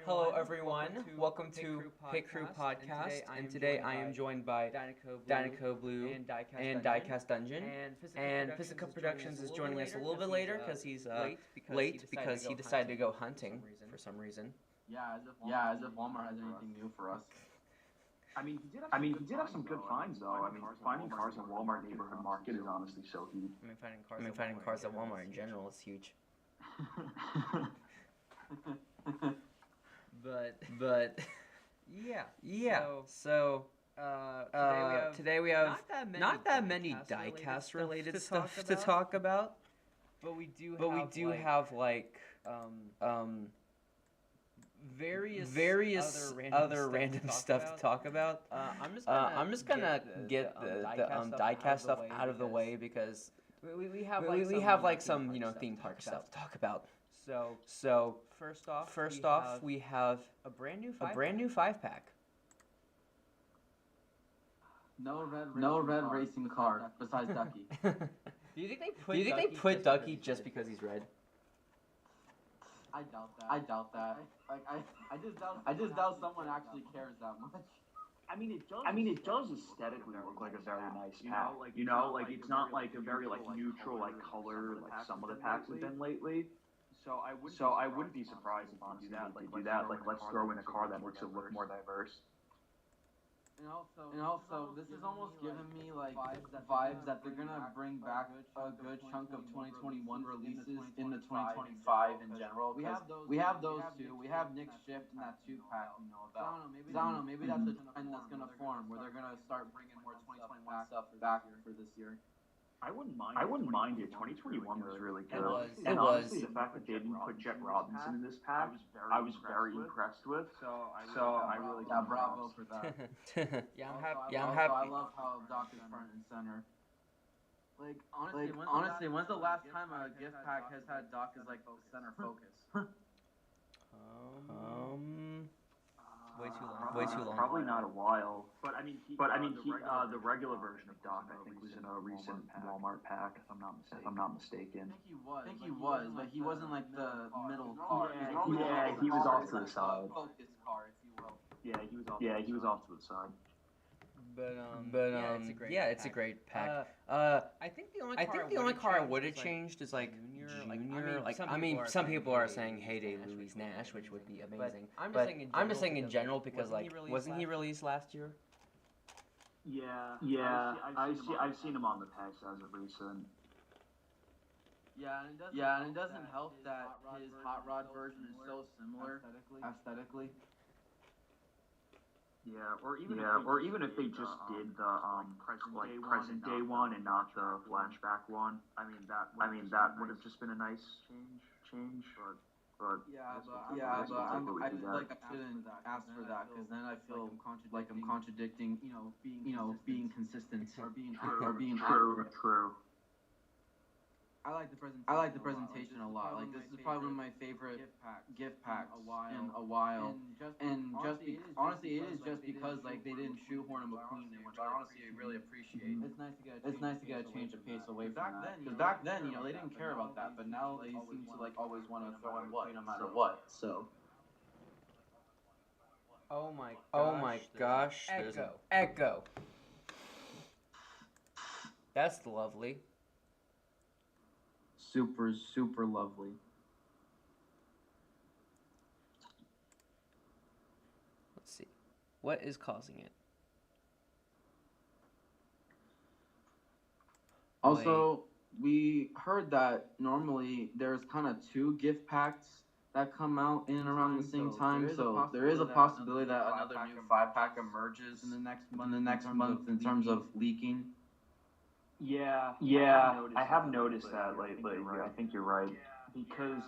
Hello everyone. Welcome to Pitcrew Podcast, and today I am joined by Dynaco Blue and Diecast Dungeon. And Physical Productions is joining us a little bit later because he's late because he decided to go hunting for some reason. Yeah, as if Walmart has anything new for us. He did have some good finds though. I mean, finding cars at Walmart neighborhood market is honestly so huge. Finding cars at Walmart in general is huge. But yeah. So today we have not that many diecast related stuff to talk about. But we do have like various other random stuff to talk about. I'm just gonna get the diecast stuff out of the way because we have like some theme park stuff to talk about. So first off, we have a brand new 5-pack. No red racing car besides Ducky. Do you think they put Ducky just because he's red? I doubt that. I just doubt someone actually cares that much. I mean, it does aesthetically look like a very nice pack. It's not like a very neutral color like some of the packs have been lately. So I wouldn't be surprised if honestly they do that. Let's throw in a car that makes it look more diverse. And also, this is almost giving me vibes that they're gonna bring back a good chunk of 2021 releases into 2025 in general. We have those two. We have Nick's Shift and that 2-pack we know about. I don't know. Maybe that's a trend that's gonna form where they're gonna start bringing more 2021 stuff back for this year. I wouldn't mind it. 2021 was really good. It was. Honestly, the fact that they didn't put Jet Robinson in this pack, I was very impressed with. So I really bravo for that. I'm happy. I love how Doc is front and center. Honestly, when's the last time a gift pack has had Doc as the center focus? Way too long. Probably not a while. But I mean, the regular version of Doc, I think, was in a recent Walmart pack, if I'm not mistaken. I think he was, but he wasn't the middle car. Yeah, he was off to the side. Focus car, if you will. Yeah, he was off to the side. It's a great pack. I think the only car I would have changed is Junior. Some people are saying Heyday Louis Nash, which would be amazing. But I'm just saying in general because wasn't he released last year? Yeah. I've seen him on the packs as of recent. Yeah, and it doesn't help that his hot rod version is so similar aesthetically. Yeah, or even if they just did the present day one and not the flashback one. I mean that would have just been a nice change. But I shouldn't ask for that because then I feel like I'm contradicting being consistent or being true. I like the presentation a lot. This is probably one of my favorite gift packs in a while. And honestly, it is just because they didn't shoehorn a McQueen in, which I honestly really appreciate. It's nice to get a change of pace away from that. Because back then, they didn't care about that, but now they seem to always want to throw in McQueen no matter what. So. Oh my gosh! There's an echo. That's lovely. Super, super lovely. Let's see. What is causing it? Also, we heard that normally there's kind of 2 gift packs that come out in and around the same time. So there is a possibility that another new 5-pack emerges in the next month in terms of leaking. Yeah, I have noticed that lately. I think you're right. Because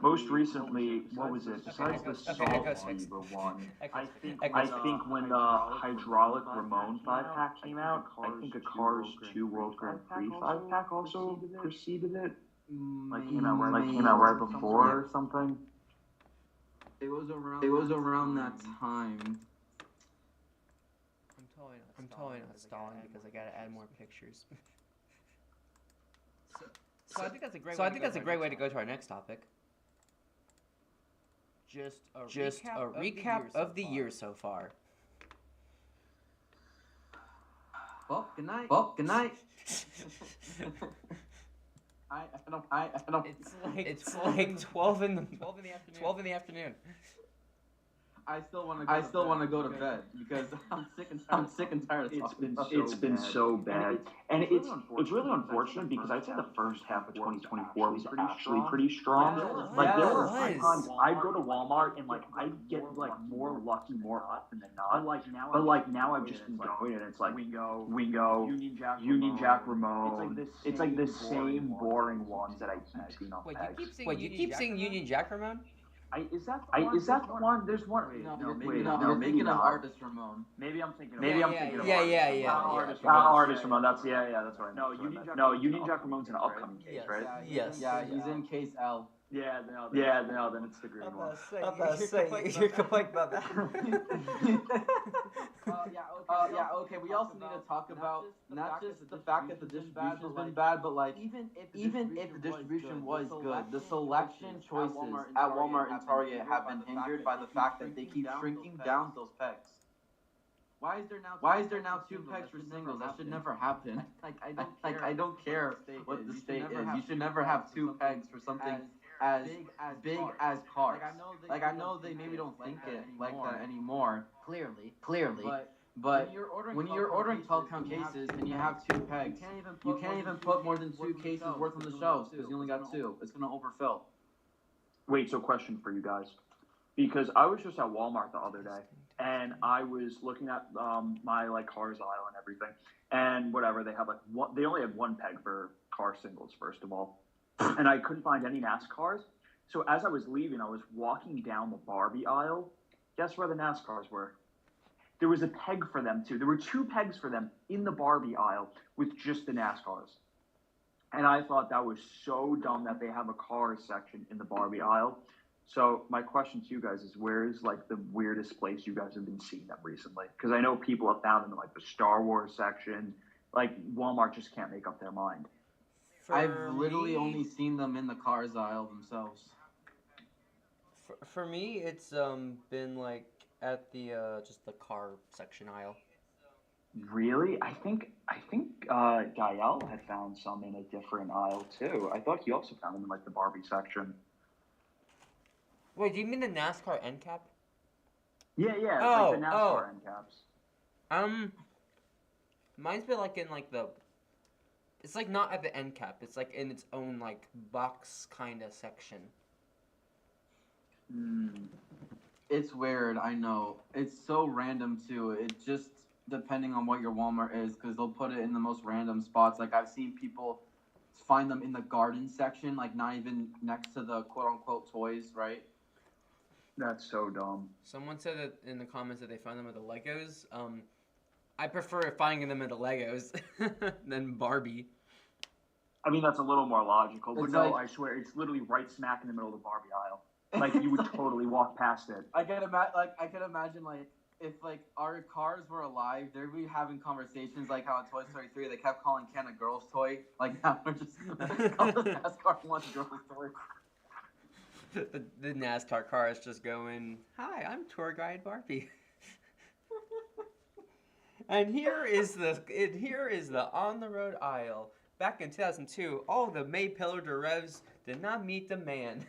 most recently, what was it? Besides the Salt Fever one, I think when the Hydraulic Ramon 5-pack came out, I think a Cars 2 World Grand Prix 5-pack also preceded it. Came out right before or something. It was around that time. I'm totally not stalling because I gotta add more pictures. So I think that's a great way to go to our next topic. just a recap of the year so far. Well, good night. Well, good night. I don't. It's like 12 in the afternoon. I still want to go to bed because I'm sick and tired of talking. It's been so bad, and it's really unfortunate because I'd say the first half of 2024 was actually pretty strong. There were times I'd go to Walmart and I get more lucky more often than not. But now I've just been going and it's like Wingo, Union Jack Ramon. It's like the same boring ones that I keep seeing on pegs. Wait, you keep saying Union Jack Ramon? Is that the one? There's one. No, making of Artist Ramon. Maybe I'm thinking. Yeah. Artist Ramon. That's right. No, Union Jack Ramon's an upcoming case, right? Yes. Yeah, he's in case L. Then it's the green one. You're complaining about that. Okay. We also need to talk about not just the fact that the distribution's been bad, but even if the distribution was good, the selection choices at Walmart and Target have been hindered by the fact that they keep shrinking down those pegs. Why is there now 2 pegs for singles? That should never happen. I don't care what the state is. You should never have 2 pegs for something as big as cars. I know they maybe don't think it like that anymore. Clearly. But when you're ordering 12-count cases and you have 2 pegs, you can't even put more than 2 cases worth on the shelves because you only got 2. It's gonna overfill. Wait, so question for you guys, because I was just at Walmart the other day and I was looking at my cars aisle and everything, and whatever they have they only have 1 peg for car singles first of all. And I couldn't find any NASCARs. So as I was leaving, I was walking down the Barbie aisle. Guess where the NASCARs were? There was a peg for them, too. There were 2 pegs for them in the Barbie aisle with just the NASCARs. And I thought that was so dumb that they have a cars section in the Barbie aisle. So my question to you guys is, where is the weirdest place you guys have been seeing them recently? Because I know people have found them in the Star Wars section. Walmart just can't make up their mind. I've literally only seen them in the cars aisle themselves. For me, it's been at the just the car section aisle. Really? I think Gael had found some in a different aisle too. I thought he also found them in the Barbie section. Wait, do you mean the NASCAR end cap? Yeah, the NASCAR end caps. Mine's been in the. It's not at the end cap. It's in its own box kind of section. It's weird. I know. It's so random too. It just depending on what your Walmart is, because they'll put it in the most random spots. I've seen people find them in the garden section, not even next to the quote unquote toys, right? That's so dumb. Someone said that in the comments that they found them at the Legos. I prefer finding them at the Legos than Barbie. I mean, that's a little more logical. But no, I swear, it's literally right smack in the middle of the Barbie aisle. You would totally walk past it. I could imagine, if our cars were alive, they'd be having conversations how in Toy Story 3 they kept calling Ken a girl's toy. Now we're just calling the NASCAR one girl's toy. The NASCAR car is just going, "Hi, I'm tour guide Barbie." And here is the on the road aisle. Back in 2002, all the May-Pillar de Revs did not meet the man.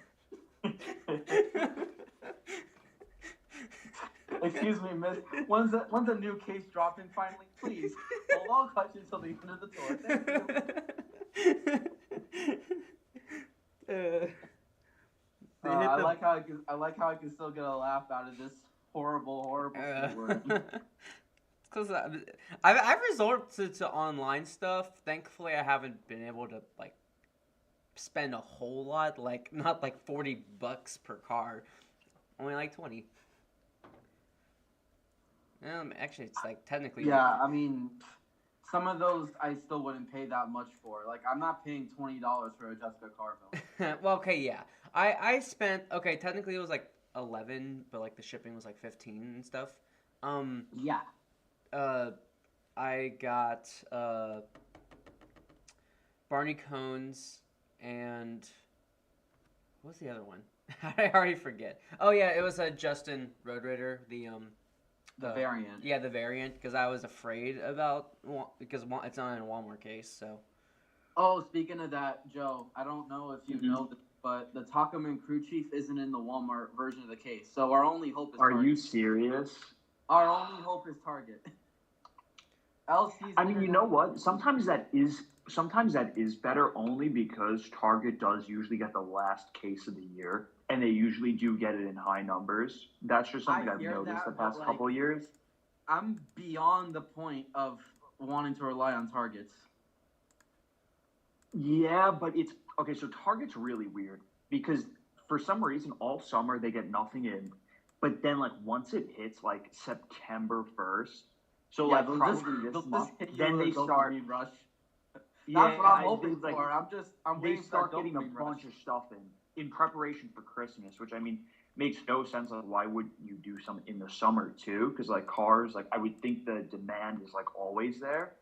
Excuse me, miss. When's a new case dropping finally? Please hold all questions until the end of the tour. I like how I can still get a laugh out of this horrible word. Because I've resorted to online stuff. Thankfully, I haven't been able to spend a whole lot. Not $40 per car, only 20. Actually, it's technically. Yeah, I mean, some of those I still wouldn't pay that much for. I'm not paying $20 for a Jessica Carville. Well, okay, yeah. I spent technically it was 11, but the shipping was 15 and stuff. Yeah. I got Barney Cones and what was the other one? I already forget. Oh yeah, it was a Justin Road Raider, The variant. Yeah, the variant, because I was afraid about because it's not in a Walmart case. So. Oh, speaking of that, Joe, I don't know if you know this, but the Tacoman crew chief isn't in the Walmart version of the case. So our only hope is Are Target. you serious? Our only hope is Target. LC's. I mean, you know what? Sometimes that is better only because Target does usually get the last case of the year, and they usually do get it in high numbers. That's just something I've noticed the past couple years. I'm beyond the point of wanting to rely on Targets. Yeah, but it's okay. So Target's really weird because for some reason all summer they get nothing in, but then like once it hits like September 1st, so like probably this month, then they start. Rush. Yeah, that's what I'm hoping for. I'm they start getting a bunch of stuff in preparation for Christmas, which I mean makes no sense. Like, why would you do something in the summer too? Because like cars, like I would think the demand is like always there.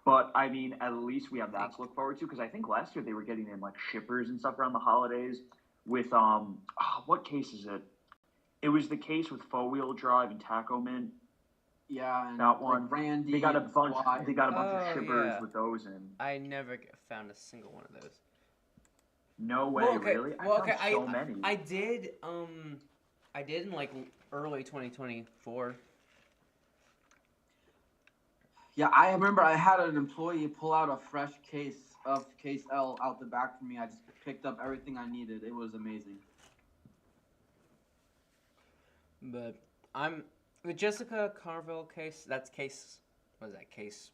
But, I mean, at least we have that to look forward to, because I think last year they were getting in, like, shippers and stuff around the holidays with, what case is it? It was the case with four-wheel drive and Taco Mint. Yeah, and that one. Like Randy. They got a bunch of shippers with those in. I never found a single one of those. No way, really? I found so many. I did in, like, early 2024. Yeah, I remember I had an employee pull out a fresh case of Case L out the back for me. I just picked up everything I needed. It was amazing. But the Jessica Carville case. That's case. What is that case?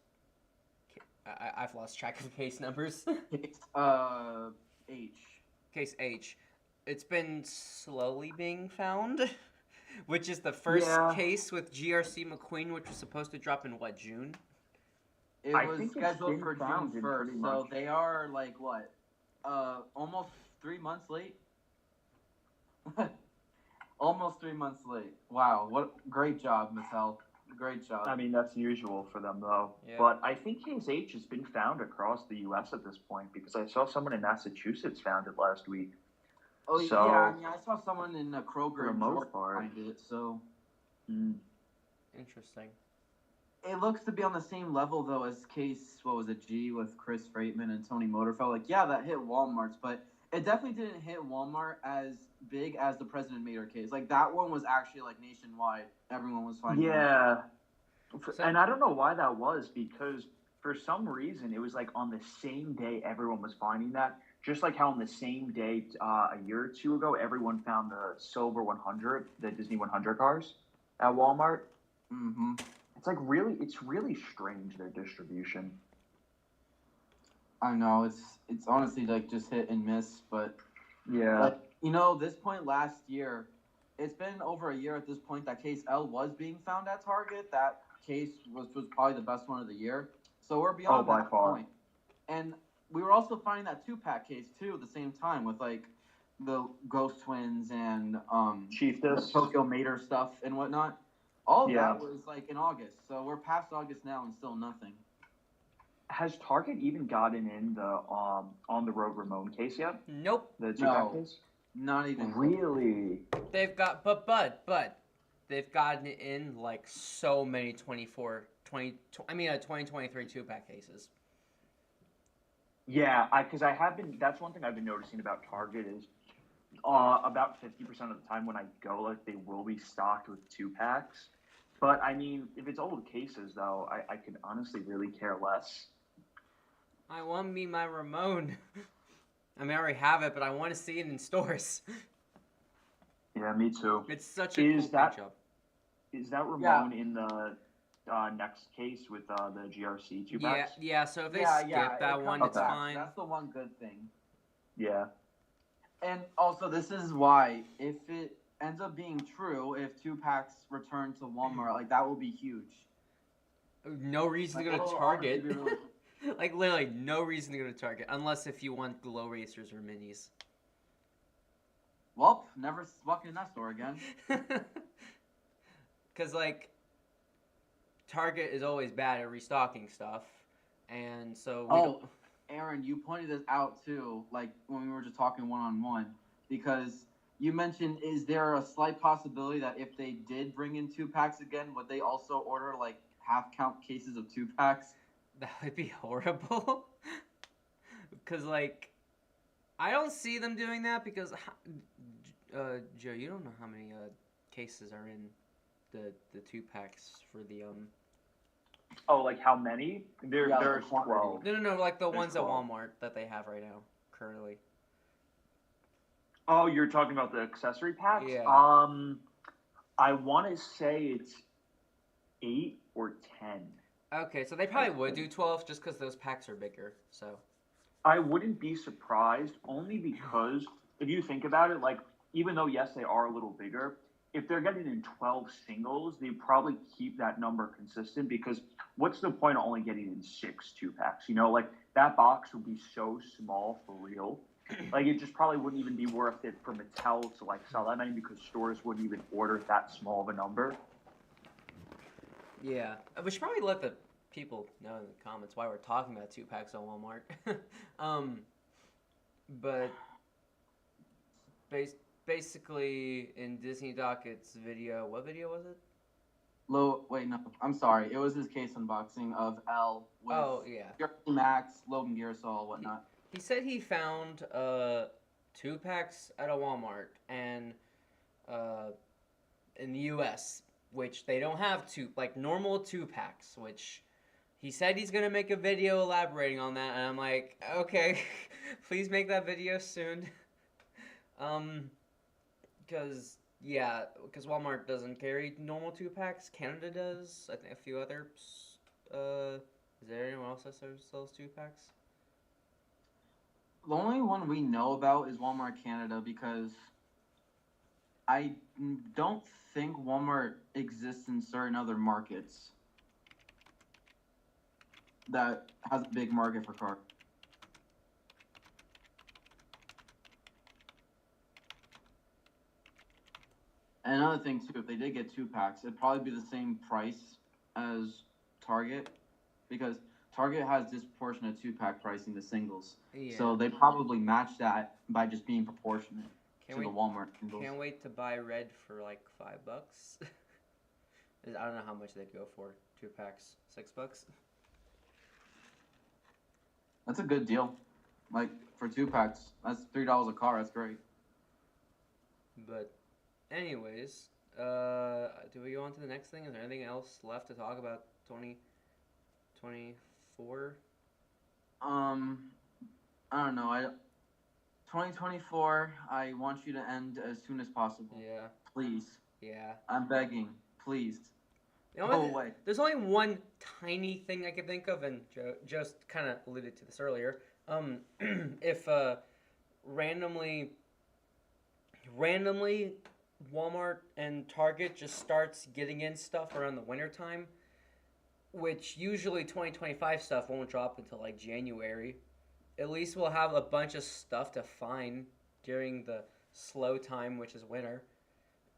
I've lost track of case numbers. Case H. Case H. It's been slowly being found, which is the first case with GRC McQueen, which was supposed to drop in what, June? It was scheduled for June 1st, so they are like what? Almost 3 months late. Almost 3 months late. Wow, what great job, Mattel. Great job. I mean, that's usual for them, though. Yeah. But I think Case H has been found across the U.S. at this point because I saw someone in Massachusetts found it last week. Oh, so, yeah, I mean, I saw someone in Kroger for the most part find it, so. Interesting. It looks to be on the same level, though, as Case, what was it, G with Chris Freightman and Tony Motorfeld. Like, yeah, that hit Walmart's, but it definitely didn't hit Walmart as big as the President Mater case. Like, that one was actually, like, nationwide. Everyone was finding it. Yeah. And I don't know why that was, because for some reason it was, like, on the same day everyone was finding that. Just like how on the same day a year or two ago, everyone found the Silver 100, the Disney 100 cars at Walmart. Mm-hmm. It's really strange, their distribution. I know, it's honestly like just hit and miss, but yeah. Like, you know, this point last year, it's been over a year at this point that Case L was being found at Target. That case was probably the best one of the year. So we're beyond that point. And we were also finding that 2-pack case too at the same time with like the Ghost Twins and Chiefess, Tokyo Mater stuff and whatnot. All that was like in August, so we're past August now and still nothing. Has Target even gotten in the on the road Ramon case yet? Nope. The 2-pack case? Not even. Really? They've got, but they've gotten in like so many 2023 2-pack cases. Yeah, because I have been. That's one thing I've been noticing about Target is about 50% of the time when I go, like they will be stocked with 2-packs. But I mean, if it's old cases, though, I could honestly really care less. I want me my Ramon. I mean, I already have it, but I want to see it in stores. Yeah, me too. It's such a cool job. Is that Ramon in the next case with the GRC 2-packs? Yeah. So if they skip that one, it's fine. That's the one good thing. Yeah. And also, this is why, if it ends up being true, if 2-packs return to Walmart, like, that will be huge. No reason to go to Target. Like, literally, no reason to go to Target, unless if you want glow racers or minis. Well, never walking in that store again. Because, like, Target is always bad at restocking stuff, and so Aaron, you pointed this out, too, like, when we were just talking one-on-one, because you mentioned, is there a slight possibility that if they did bring in 2-packs again, would they also order like half count cases of 2-packs? That would be horrible. Because like, I don't see them doing that because, Joe, you don't know how many cases are in the 2-packs for the Oh, like how many? There's like 12. No, like the There's ones 12. at Walmart that they have right now currently. Oh, you're talking about the accessory packs? Yeah. I want to say it's 8 or 10. Okay, so they probably would do 12 just because those packs are bigger. So I wouldn't be surprised, only because if you think about it, like, even though, yes, they are a little bigger, if they're getting in 12 singles, they probably keep that number consistent, because what's the point of only getting in 6 2-packs? You know, like, that box would be so small for real. Like, it just probably wouldn't even be worth it for Mattel to, like, sell that many, because stores wouldn't even order that small of a number. yeah, we should probably let the people know in the comments why we're talking about 2-packs on Walmart. But basically in Disney Docket's video, what video was it? Wait, no, I'm sorry. It was his case unboxing of L with Max, Logan Gearsol, whatnot. He said he found 2-packs at a Walmart and in the U.S., which they don't have normal 2-packs, which he said he's going to make a video elaborating on that, and I'm like, okay, please make that video soon. Because Walmart doesn't carry normal 2-packs. Canada does. I think a few others. Is there anyone else that sells 2-packs? The only one we know about is Walmart Canada, because I don't think Walmart exists in certain other markets that has a big market for cards. And another thing too, if they did get 2-packs, it'd probably be the same price as Target, because Target has disproportionate 2-pack pricing to singles. Yeah. So they probably match that by just being proportionate to the Walmart singles. Can't wait to buy red for like $5. I don't know how much they'd go for. 2-packs, $6. That's a good deal. Like for 2-packs, that's $3 a car. That's great. But anyways, do we go on to the next thing? Is there anything else left to talk about 2024? I don't know. 2024, I want you to end as soon as possible. Yeah. Please. Yeah. I'm begging. Please. Go away. There's only one tiny thing I can think of, and Joe just kind of alluded to this earlier. If randomly Walmart and Target just starts getting in stuff around the wintertime, which usually 2025 stuff won't drop until like January, at least we'll have a bunch of stuff to find during the slow time, which is winter.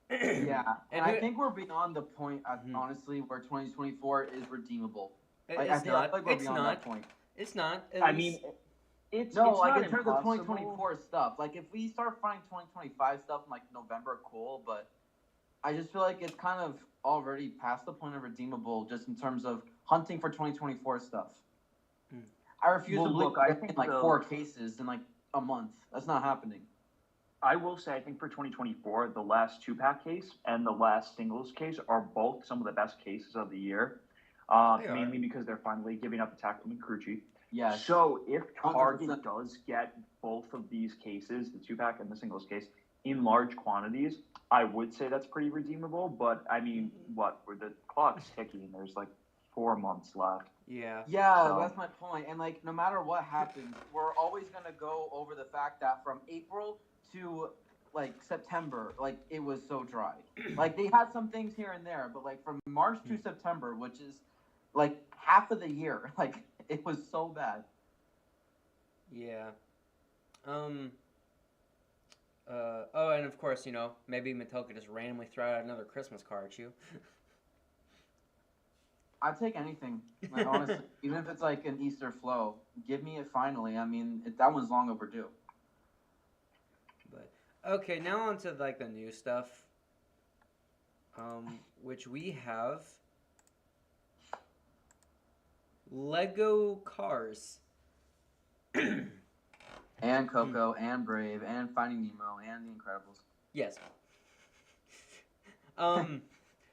Yeah, and I think we're beyond the point, honestly, where 2024 is redeemable. I feel like we're beyond that point. It's not. I mean, it's in not terms of 2024 stuff. Like, if we start finding 2025 stuff in like November, cool. But I just feel like it's kind of already past the point of redeemable, just in terms of hunting for 2024 stuff. I refuse to believe I think like 4 cases in like a month. That's not happening. I will say, I think for 2024, the last 2-pack case and the last singles case are both some of the best cases of the year. Mainly because they're finally giving up Attack and Crunchy. Yes. So if Target does get both of these cases, the 2-pack and the singles case, in large quantities, I would say that's pretty redeemable. But I mean, the clock's ticking. There's like 4 months left. Yeah. Yeah, so that's my point. And like, no matter what happens, we're always gonna go over the fact that from April to like September, like it was so dry. Like they had some things here and there, but like from March to September, which is like half of the year, like it was so bad. Yeah. And of course, maybe Mattel could just randomly throw out another Christmas card at you. I'd take anything, like, honestly. Even if it's like an Easter flow, give me it finally. I mean, that one's long overdue. But Okay, now on to like the new stuff. Which we have Lego Cars. And Coco, and Brave, and Finding Nemo, and The Incredibles. Yes.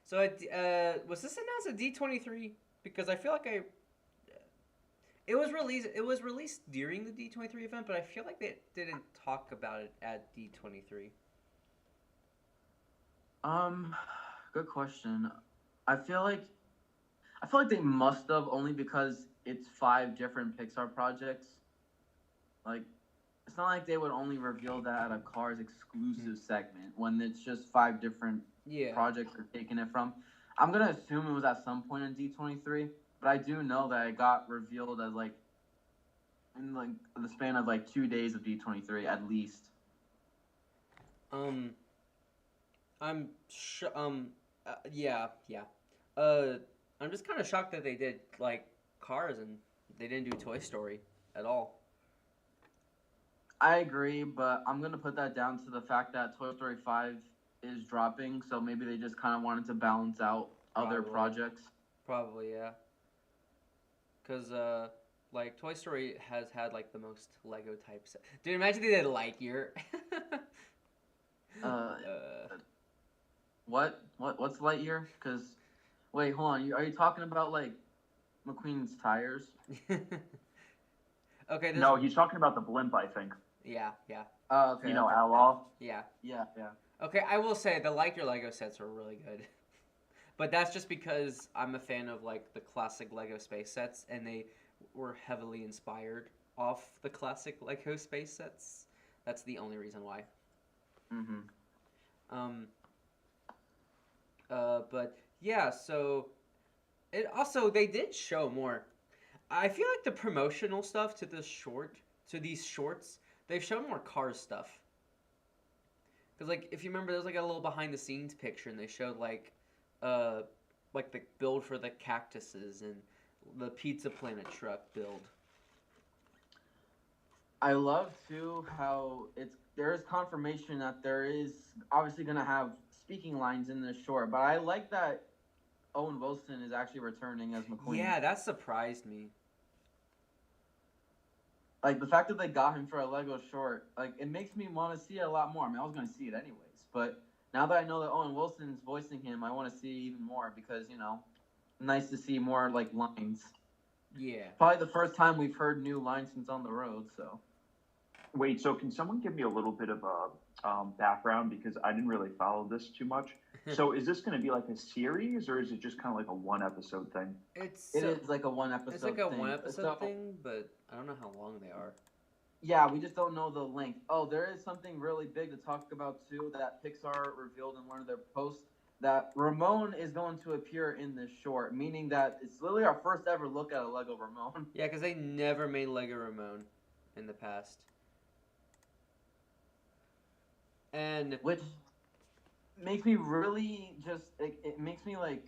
So was this announced at D23? Because I feel like it was released during the D23 event, but I feel like they didn't talk about it at D23. Good question. I feel like they must have, only because it's 5 different Pixar projects. Like, it's not like they would only reveal that at a Cars exclusive segment when it's just 5 different projects they're taking it from. I'm gonna assume it was at some point in D23, but I do know that it got revealed as like in like the span of like 2 days of D23 at least. I'm just kind of shocked that they did like Cars and they didn't do Toy Story at all. I agree, but I'm gonna put that down to the fact that Toy Story 5 is dropping, so maybe they just kind of wanted to balance out other projects. Probably, yeah. Because like Toy Story has had like the most Lego types. Dude, imagine they did Lightyear. What's Lightyear? Because wait, hold on. Are you talking about like McQueen's tires? Okay. No, he's talking about the blimp, I think. Yeah. Oh, okay. You know, Outlaw? Yeah. Okay, I will say the Lightyear Lego sets are really good. But that's just because I'm a fan of like the classic Lego space sets, and they were heavily inspired off the classic Lego space sets. That's the only reason why. But yeah, so it also they did show more. I feel like the promotional stuff to these shorts, they've shown more Cars stuff. Because like if you remember, there's like a little behind the scenes picture, and they showed like the build for the cactuses and the Pizza Planet truck build. I love too how there is confirmation that there is obviously gonna have speaking lines in this short, but I like that Owen Wilson is actually returning as McQueen. Yeah, that surprised me. Like the fact that they got him for a Lego short, like it makes me want to see it a lot more. I mean, I was gonna see it anyways, but now that I know that Owen Wilson's voicing him, I want to see even more because, you know, nice to see more, like, lines. Yeah. Probably the first time we've heard new lines since On the Road, so. Wait, so can someone give me a little bit of a background? Because I didn't really follow this too much. So is this going to be like a series, or is it just kind of like a one-episode thing? It is like a one-episode thing. It's like a one-episode thing, but I don't know how long they are. Yeah, we just don't know the length. Oh, there is something really big to talk about, too, that Pixar revealed in one of their posts, that Ramon is going to appear in this short, meaning that it's literally our first ever look at a Lego Ramon. Yeah, because they never made Lego Ramon in the past. And which makes me really just, it makes me, like,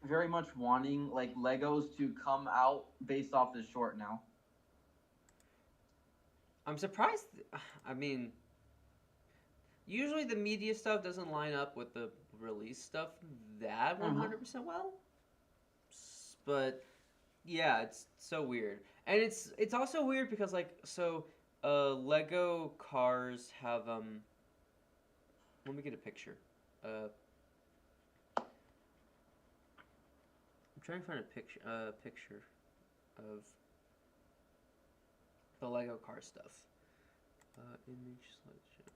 very much wanting, like, Legos to come out based off this short now. I'm surprised. I mean, usually the media stuff doesn't line up with the release stuff that 100% well. But yeah, it's so weird, and it's also weird because like Lego Cars have Let me get a picture. I'm trying to find a picture of the Lego car stuff. Image slideshow.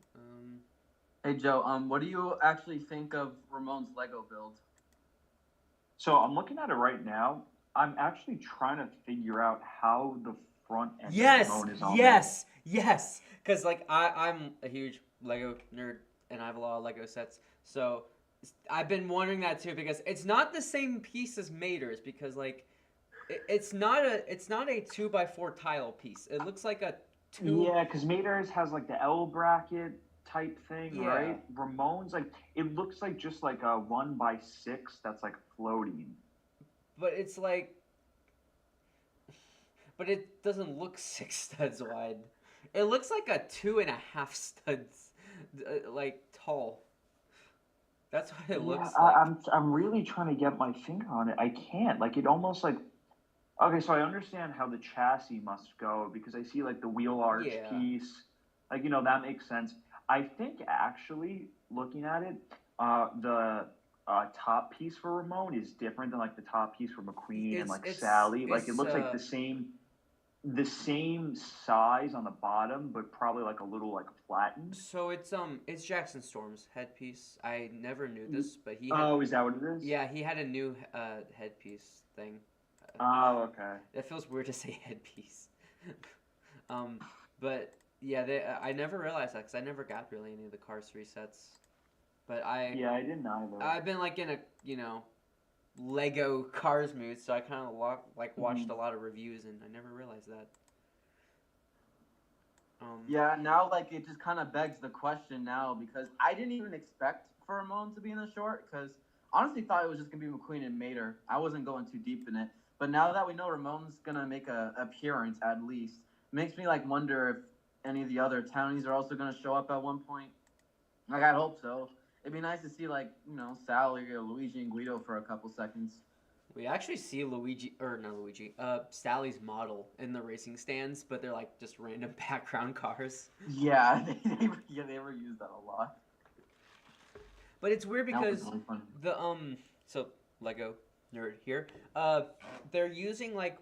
Hey Joe, what do you actually think of Ramon's Lego build? So I'm looking at it right now. I'm actually trying to figure out how the front end of Ramon is on Yes. Because like I'm a huge Lego nerd and I have a lot of Lego sets. So I've been wondering that too because it's not the same piece as Mater's because like it's not a 2x4 tile piece. It looks like a 2. Yeah, because Mater's has like the L bracket type thing, right? Ramon's like it looks like just like a 1x6 that's like floating. But it's like, but it doesn't look 6 studs wide. It looks like a 2.5 studs like tall. That's what it Yeah, looks like. I'm really trying to get my finger on it. I can't. Like it almost like okay, so I understand how the chassis must go because I see like the wheel arch Yeah. piece. Like that makes sense. I think actually looking at it, the top piece for Ramon is different than like the top piece for McQueen and like Sally. Like it looks like the same size on the bottom, but probably like a little like flattened. So it's Jackson Storm's headpiece. I never knew this, but he had. Oh, is that what it is? Yeah, he had a new headpiece thing. Oh, okay. That feels weird to say headpiece. But yeah, I never realized that because I never got really any of the Cars 3 sets. But I didn't either. I've been like in a Lego Cars mood, so I kind of watched a lot of reviews, and I never realized that. Yeah, now like it just kind of begs the question now because I didn't even expect for Ramon to be in the short because honestly thought it was just gonna be McQueen and Mater. I wasn't going too deep in it, but now that we know Ramon's gonna make a appearance at least, makes me like wonder if any of the other townies are also gonna show up at one point. Like I hope so. It'd be nice to see like Sally or Luigi and Guido for a couple seconds. We actually see Sally's model in the racing stands, but they're like just random background cars. Yeah, they were used that a lot. But it's weird because so Lego nerd here, they're using like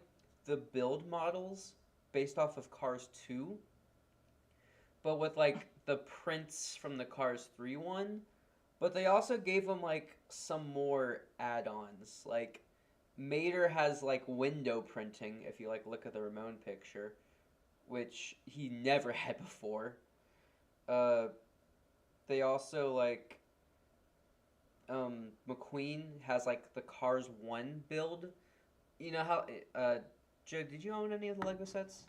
the build models based off of Cars 2, but with like the prints from the Cars 3 one, but they also gave them like some more add-ons, like Mater has like window printing if you like look at the Ramon picture, which he never had before. They also like McQueen has like the Cars 1 build. You know how Joe, did you own any of the Lego sets?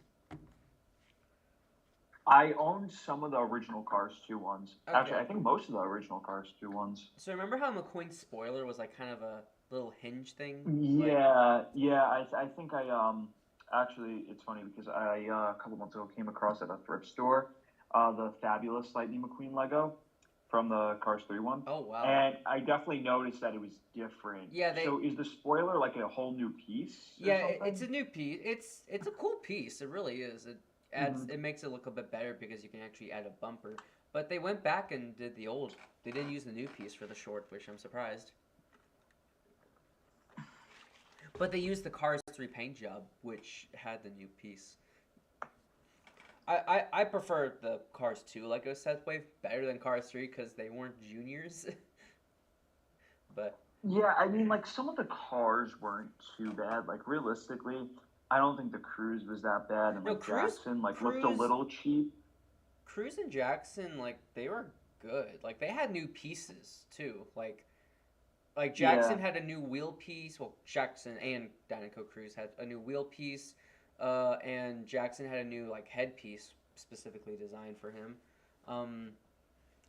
I owned some of the original Cars 2 ones. Okay. Actually, I think most of the original Cars 2 ones. So remember how McQueen's spoiler was like kind of a little hinge thing? I think I actually it's funny because I a couple months ago came across at a thrift store the fabulous Lightning McQueen Lego from the Cars 3 one. Oh wow. And I definitely noticed that it was different. Yeah, so is the spoiler like a whole new piece? Yeah, it's a new piece. It's a cool piece. It really is. It adds it makes it look a bit better because you can actually add a bumper. But they went back and did the old. They didn't use the new piece for the short, which I'm surprised. But they used the Cars 3 paint job, which had the new piece. I prefer the Cars 2 Lego sets way better than Cars 3 because they weren't juniors. But yeah, I mean, like some of the cars weren't too bad. Like realistically, I don't think the Cruise was that bad, and like Jackson looked a little cheap. Cruise and Jackson they were good. Like they had new pieces too. Like Jackson had a new wheel piece. Well, Jackson and Dinoco Cruise had a new wheel piece, and Jackson had a new like headpiece specifically designed for him.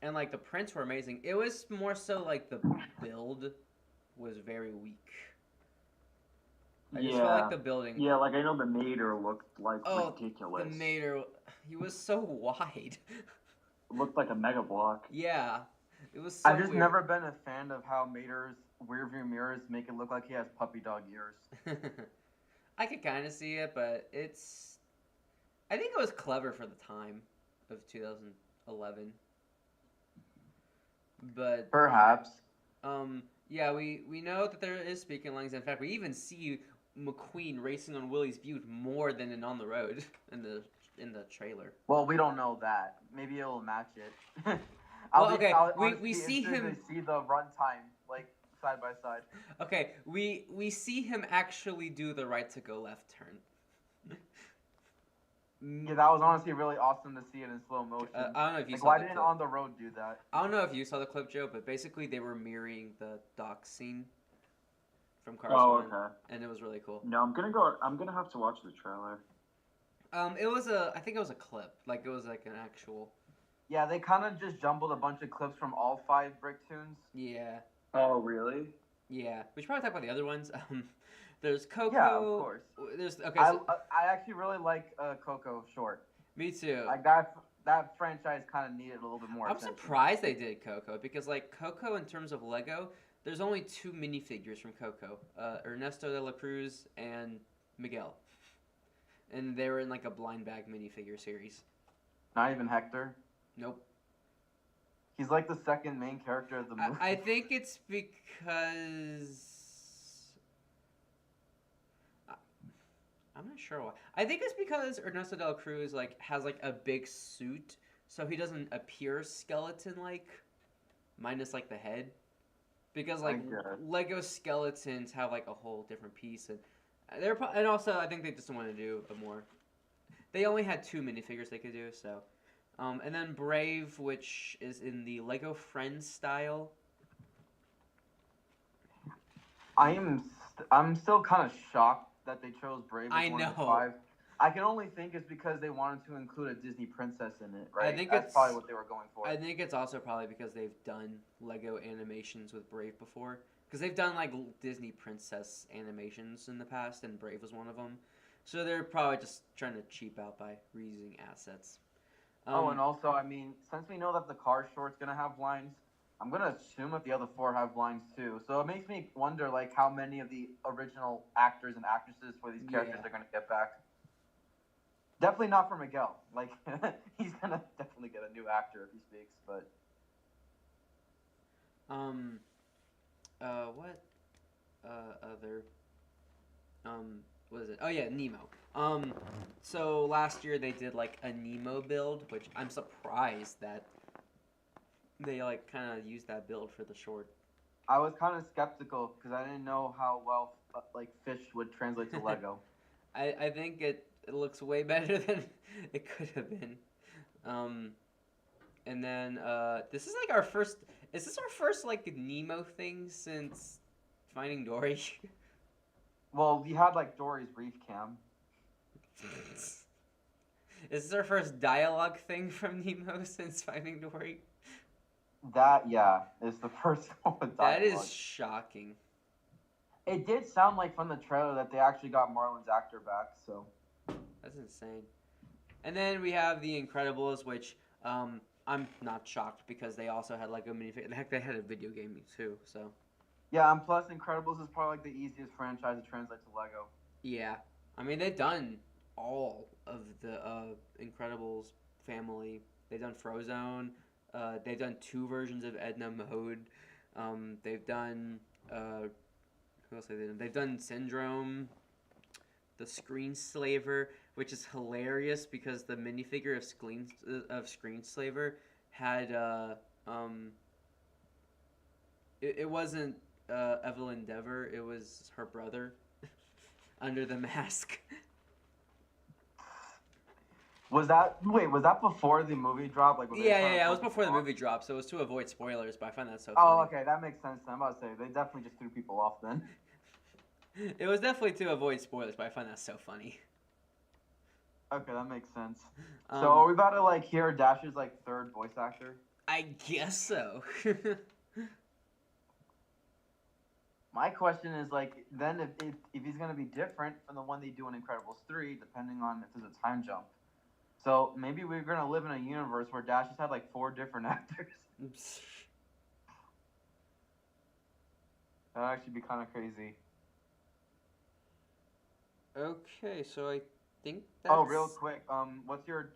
And like the prints were amazing. It was more so like the build was very weak. I just felt like the building. Yeah, like I know the Mater looked like ridiculous. The Mater, he was so wide. It looked like a mega block. Yeah. It was so I've just weird. never been a fan of how Mater's rearview mirrors make it look like he has puppy dog ears. I could kind of see it, but I think it was clever for the time of 2011. But perhaps. Yeah, we know that there is speaking lines. In fact, we even see McQueen racing on Willie's Butte more than in On the Road in the trailer. Well, we don't know that. Maybe it'll match it. We see him see the runtime like side by side. Okay, we see him actually do the right to go left turn. Yeah, that was honestly really awesome to see it in slow motion. I don't know if you saw why the didn't clip. On the Road do that? I don't know if you saw the clip, Joe, but basically they were mirroring the dock scene from Cars 1, okay. And it was really cool. No, I'm gonna have to watch the trailer. I think it was a clip. Like it was like an actual. Yeah, they kind of just jumbled a bunch of clips from all 5 Brick Tunes. Yeah. Oh, really? Yeah. We should probably talk about the other ones. There's Coco. Yeah, of course. There's I actually really like Coco short. Me too. Like that franchise kind of needed a little bit more. I'm surprised they did Coco because like Coco in terms of Lego, there's only 2 minifigures from Coco, Ernesto de la Cruz and Miguel, and they were in like a blind bag minifigure series. Not even Hector. Nope. He's like the second main character of the movie. I think it's because I'm not sure why. I think it's because Ernesto de la Cruz like has like a big suit, so he doesn't appear skeleton-like, minus like the head. Because like Lego skeletons have like a whole different piece, and and also I think they just want to do a more. They only had 2 minifigures they could do, so. And then Brave, which is in the Lego Friends style. I'm still kind of shocked that they chose Brave as one of the 5. I can only think it's because they wanted to include a Disney princess in it, right? I think that's probably what they were going for. I think it's also probably because they've done Lego animations with Brave before. Because they've done like Disney princess animations in the past, and Brave was one of them. So they're probably just trying to cheap out by reusing assets. And also, I mean, since we know that the car short's going to have lines, I'm going to assume that the other 4 have lines too. So it makes me wonder, like, how many of the original actors and actresses for these characters are going to get back. Definitely not for Miguel. Like, he's going to definitely get a new actor if he speaks, but... What other... What is it? Oh yeah, Nemo. So last year they did like a Nemo build, which I'm surprised that they like kind of used that build for the short. I was kind of skeptical because I didn't know how well like fish would translate to Lego. I think it looks way better than it could have been. And then this is like our first. Is this our first like Nemo thing since Finding Dory? Well, we had like Dory's reef cam. Is this our first dialogue thing from Nemo since Finding Dory? That, yeah, is the first one with dialogue. That is shocking. It did sound like from the trailer that they actually got Marlon's actor back, so. That's insane. And then we have The Incredibles, which I'm not shocked because they also had like a minifigure. Heck, they had a video game too, so. Yeah, and plus Incredibles is probably like the easiest franchise to translate to Lego. Yeah. I mean, they've done all of the Incredibles family. They've done Frozone. They've done 2 versions of Edna Mode. They've done... who else have they done? They've done Syndrome. The Screenslaver, which is hilarious because the minifigure of Screenslaver had... It wasn't Evelyn Dever. It was her brother under the mask. Was that before the movie dropped? Like, yeah, it was before the movie dropped, so it was to avoid spoilers, but I find that so funny. Oh, okay, that makes sense then. I'm about to say, they definitely just threw people off then. It was definitely to avoid spoilers, but I find that so funny. Okay, that makes sense. So are we about to, like, hear Dash's, like, 3rd voice actor? I guess so. My question is, like, then if he's going to be different from the one they do in Incredibles 3, depending on if there's a time jump. So maybe we're going to live in a universe where Dash has had, like, 4 different actors. That would actually be kind of crazy. Okay, so I think that's... Oh, real quick, what's your,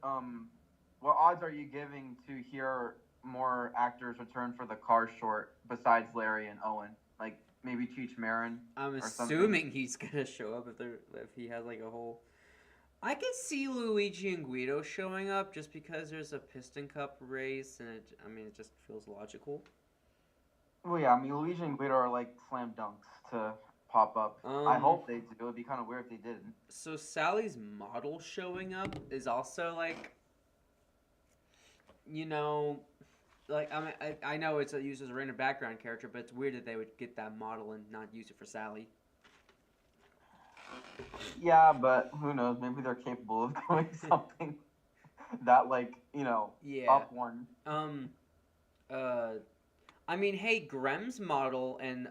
what odds are you giving to hear more actors return for the car short besides Larry and Owen? Like, maybe Cheech Marin. I'm assuming he's gonna show up if he has like a whole. I could see Luigi and Guido showing up just because there's a Piston Cup race, and it just feels logical. Well, yeah, I mean Luigi and Guido are like slam dunks to pop up. I hope they do. It would be kind of weird if they didn't. So Sally's model showing up is also like, you know. Like, I know it's used as a random background character, but it's weird that they would get that model and not use it for Sally. Yeah, but who knows? Maybe they're capable of doing something that, like, you know, up one. I mean, hey, Grem's model and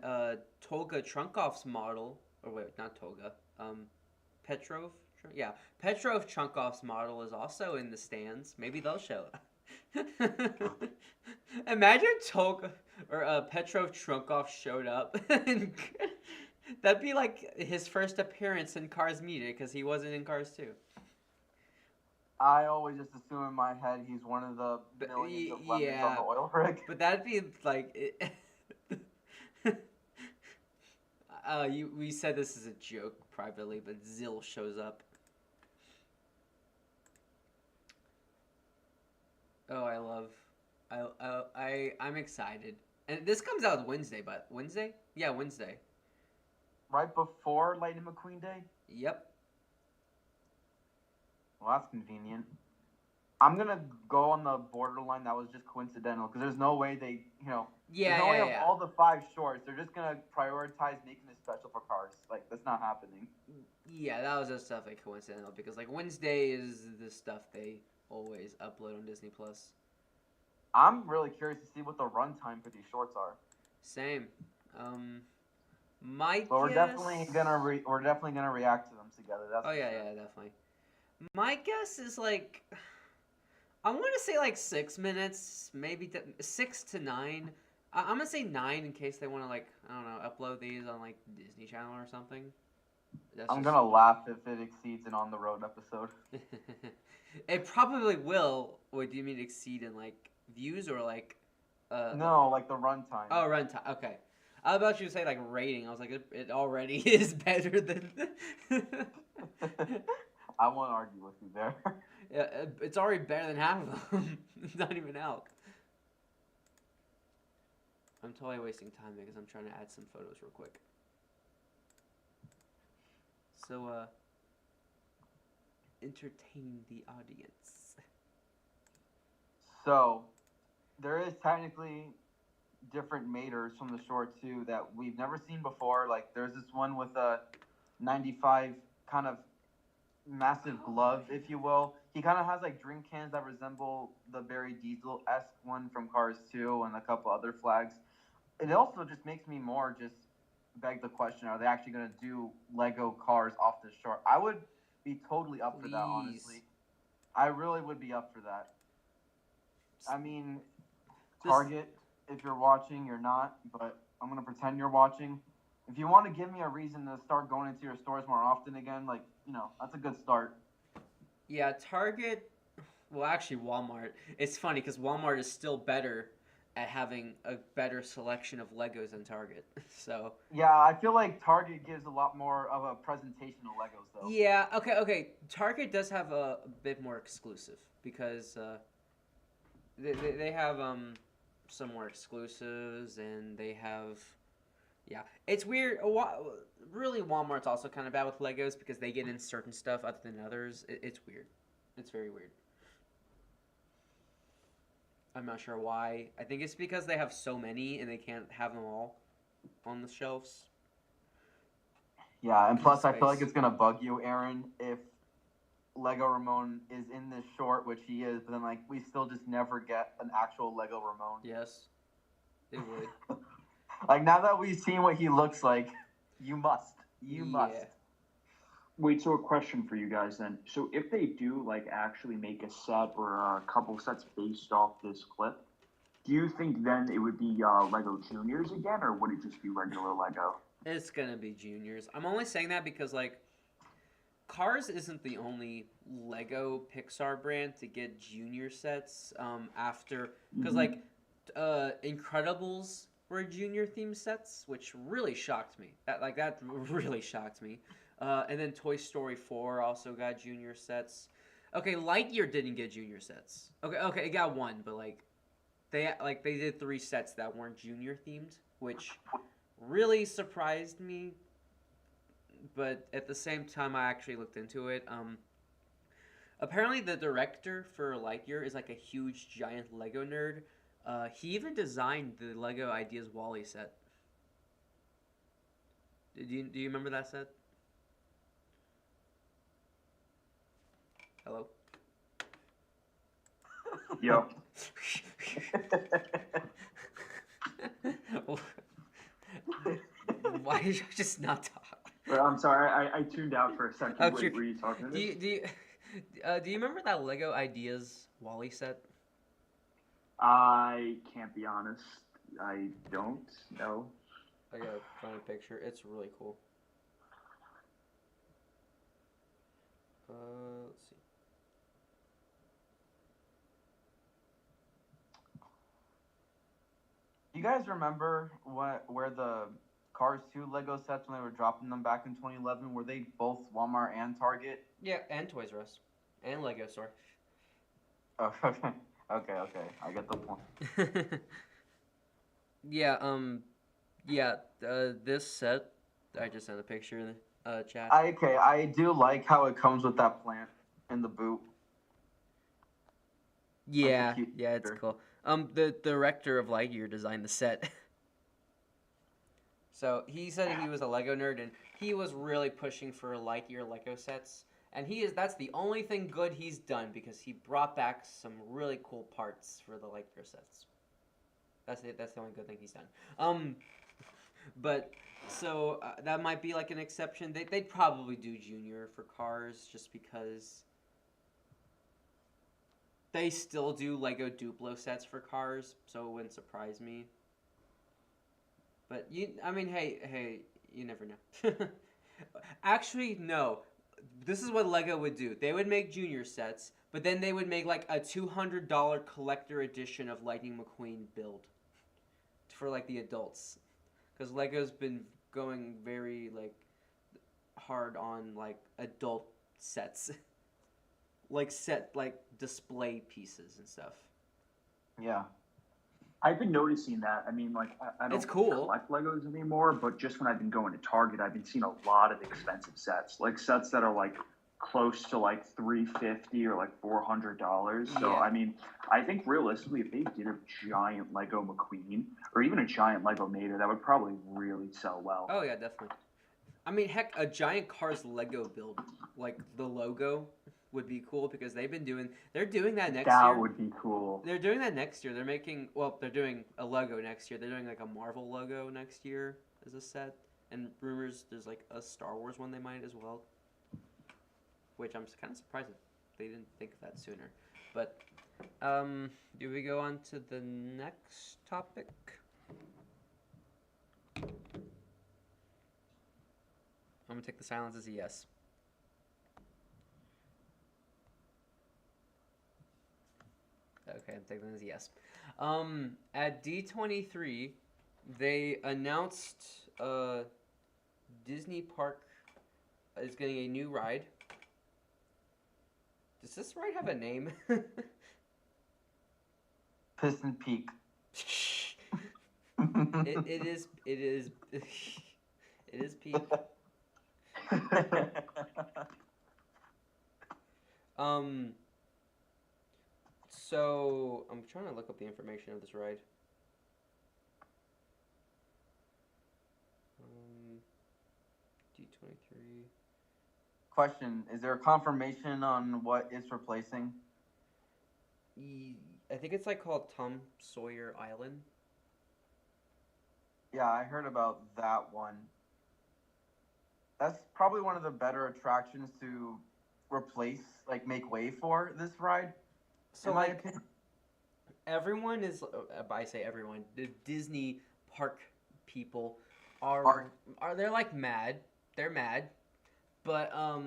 Tolga Trunkov's model, or wait, not Tolga, Yeah, Petrov Chunkov's model is also in the stands. Maybe they'll show up. Imagine Petrov Trunkov showed up. That'd be like his first appearance in Cars Media because he wasn't in Cars 2. I always just assume in my head he's one of the millions of lemons on the oil rig. But that'd be like... we said this is a joke privately, but Zill shows up. Oh, I'm excited. And this comes out Wednesday, but Wednesday? Yeah, Wednesday. Right before Lightning McQueen Day? Yep. Well, that's convenient. I'm going to go on the borderline that was just coincidental, because there's no way they, there's no way of all the 5 shorts, they're just going to prioritize making it special for Cars. Like, that's not happening. Yeah, that was just stuff like coincidental, because, like, Wednesday is the stuff they always upload on Disney+. I'm really curious to see what the runtime for these shorts are. Same. We're definitely gonna react to them together. That's definitely. My guess is like, I want to say like 6 minutes, maybe 6 to 9. I'm gonna say 9 in case they want to, like, I don't know, upload these on like Disney Channel or something. I'm gonna laugh if it exceeds an on the road episode. It probably will. What do you mean exceed in like views or like? No, like the runtime. Oh, runtime. Okay. I was about you to say like rating. I was like, it already is better than. I won't argue with you there. Yeah, it's already better than half of them. It's not even out. I'm totally wasting time because I'm trying to add some photos real quick. So, entertain the audience. So, there is technically different maters from the short too that we've never seen before. Like, there's this one with a 95 kind of massive glove, if you will. He kind of has like drink cans that resemble the Barry Diesel-esque one from Cars 2 and a couple other flags. It also just makes me more just beg the question, are they actually going to do Lego cars off this short? I would be totally up for that, honestly. I really would be up for that. I mean, Target, if you're watching, you're not, but I'm going to pretend you're watching. If you want to give me a reason to start going into your stores more often again, like, that's a good start. Yeah, Target, well, actually Walmart. It's funny because Walmart is still better at having a better selection of Legos than Target. So yeah, I feel like Target gives a lot more of a presentation of Legos, though. Yeah, okay. Target does have a bit more exclusive because they have some more exclusives and they have. Yeah, it's weird. Really, Walmart's also kind of bad with Legos because they get in certain stuff other than others. It's weird. It's very weird. I'm not sure why. I think it's because they have so many and they can't have them all on the shelves. Yeah, and plus I feel like it's going to bug you, Aaron, if Lego Ramon is in this short, which he is, but then like we still just never get an actual Lego Ramon. Yes, it would. Like, now that we've seen what he looks like, you must. Wait, so a question for you guys then. So if they do, like, actually make a set or a couple sets based off this clip, do you think then it would be Lego Juniors again, or would it just be regular Lego? It's going to be Juniors. I'm only saying that because, like, Cars isn't the only Lego Pixar brand to get Junior sets after... Because, like, Incredibles... were junior theme sets, which really shocked me. That really shocked me. And then Toy Story 4 also got junior sets. Okay, Lightyear didn't get junior sets. Okay, it got one, but they did 3 sets that weren't junior themed, which really surprised me. But at the same time, I actually looked into it. Apparently, the director for Lightyear is like a huge, giant Lego nerd. He even designed the Lego Ideas Wall-E set. Do you remember that set? Hello? Yep. Why did you just not talk? I'm sorry, I tuned out for a second. Oh, Were you talking to this? Do you remember that Lego Ideas Wally set? I can't be honest. I don't know. I gotta find a picture. It's really cool. Let's see. You guys remember where the Cars 2 Lego sets, when they were dropping them back in 2011, were they both Walmart and Target? Yeah, and Toys R Us. And Lego Store. Oh, okay. Okay. I get the point. This set, I just sent a picture in the chat. I do like how it comes with that plant in the boot. Yeah, it's cool. The director of Lightyear designed the set. So he said he was a Lego nerd, and he was really pushing for Lightyear Lego sets. And that's the only thing good he's done, because he brought back some really cool parts for the Lightyear sets. That's it. That's the only good thing he's done. But so that might be like an exception. They'd probably do Junior for Cars, just because they still do Lego Duplo sets for Cars, so it wouldn't surprise me. But hey, you never know. Actually, no. This is what Lego would do. They would make Junior sets, but then they would make like a $200 collector edition of Lightning McQueen build for like the adults, because Lego's been going very like hard on like adult sets, like display pieces and stuff. Yeah. I've been noticing that. I mean, like, I don't collect Legos anymore, but just when I've been going to Target, I've been seeing a lot of expensive sets. Like, sets that are, like, close to, like, $350 or, like, $400. So, I mean, I think realistically, if they did a giant Lego McQueen, or even a giant Lego Mater, that would probably really sell well. Oh, yeah, definitely. I mean, heck, a giant Cars Lego build, like, the logo would be cool, because they're doing that next year. That would be cool. They're doing that next year. They're doing a logo next year. They're doing like a Marvel logo next year as a set. And rumors there's like a Star Wars one they might as well. Which I'm kind of surprised that they didn't think of that sooner. But, do we go on to the next topic? I'm going to take the silence as a yes. Okay, I'm taking that as a yes. At D23, they announced Disney Park is getting a new ride. Does this ride have a name? Piston Peak. It is Peak. So I'm trying to look up the information of this ride. D23. Question: is there a confirmation on what it's replacing? I think it's like called Tom Sawyer Island. Yeah, I heard about that one. That's probably one of the better attractions to replace, like make way for this ride. So like, everyone is, I say everyone, the Disney park people are they're like mad. They're mad, but I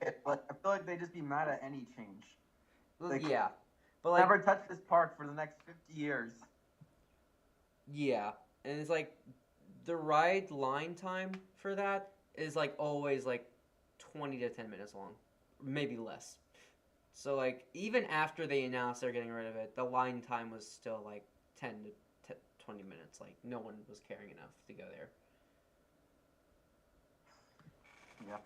feel like they just be mad at any change. Like, yeah, but like, never touch this park for the next 50 years. Yeah, and it's like the ride line time for that is like always like 20 to 10 minutes long, maybe less. So like even after they announced they're getting rid of it, the line time was still like 10 to 20 minutes. Like no one was caring enough to go there. Yeah.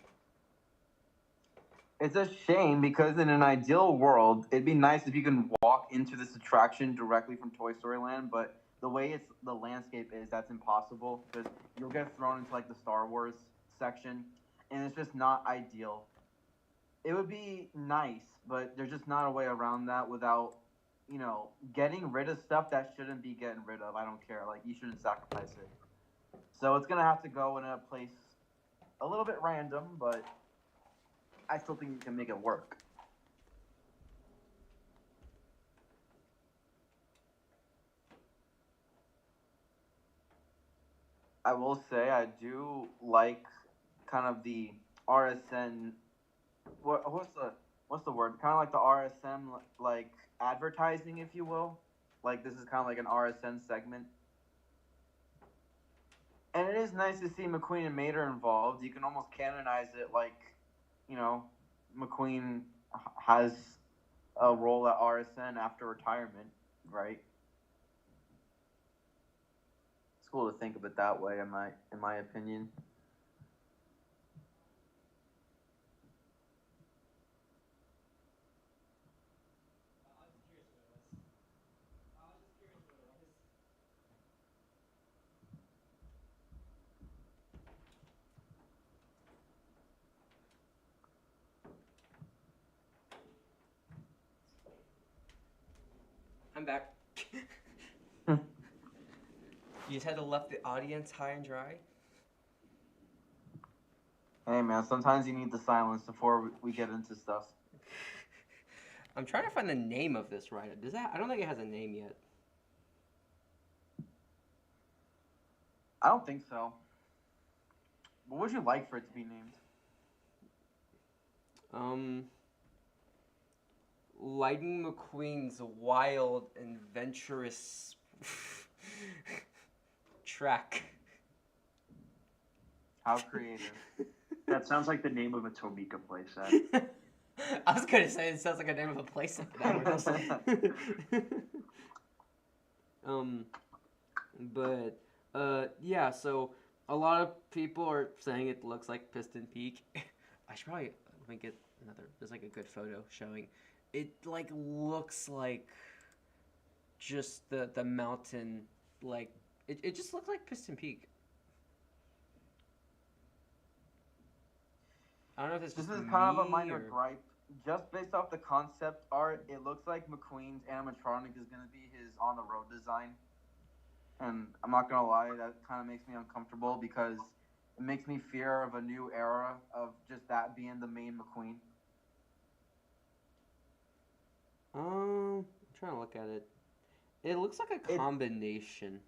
It's a shame, because in an ideal world, it'd be nice if you can walk into this attraction directly from Toy Story Land, but the way the landscape is, that's impossible, because you'll get thrown into like the Star Wars section, and it's just not ideal. It would be nice, but there's just not a way around that without, getting rid of stuff that shouldn't be getting rid of. I don't care. Like, you shouldn't sacrifice it. So it's going to have to go in a place a little bit random, but I still think you can make it work. I will say I do like kind of the RSN. What's the word? Kind of like the RSM like advertising, if you will. Like this is kind of like an RSN segment, and it is nice to see McQueen and Mater involved. You can almost canonize it, like, you know, McQueen has a role at RSN after retirement, right? It's cool to think of it that way, in my opinion. I'm back. You just had to left the audience high and dry. Hey man, sometimes you need the silence before we get into stuff. I'm trying to find the name of this ride. I don't think it has a name yet. I don't think so. What would you like for it to be named? Lightning McQueen's Wild and Adventurous Track. How creative. That sounds like the name of a Tomika playset. I was going to say it sounds like a name of a playset. Yeah, so a lot of people are saying it looks like Piston Peak. I should probably make it there's like a good photo showing. It like looks like just the mountain, like it just looks like Piston Peak. I don't know if it's just this is kind of a minor or... gripe. Just based off the concept art, it looks like McQueen's animatronic is going to be his on the road design. And I'm not going to lie, that kind of makes me uncomfortable because it makes me fear of a new era of just that being the main McQueen. I'm trying to look at it. It looks like a combination.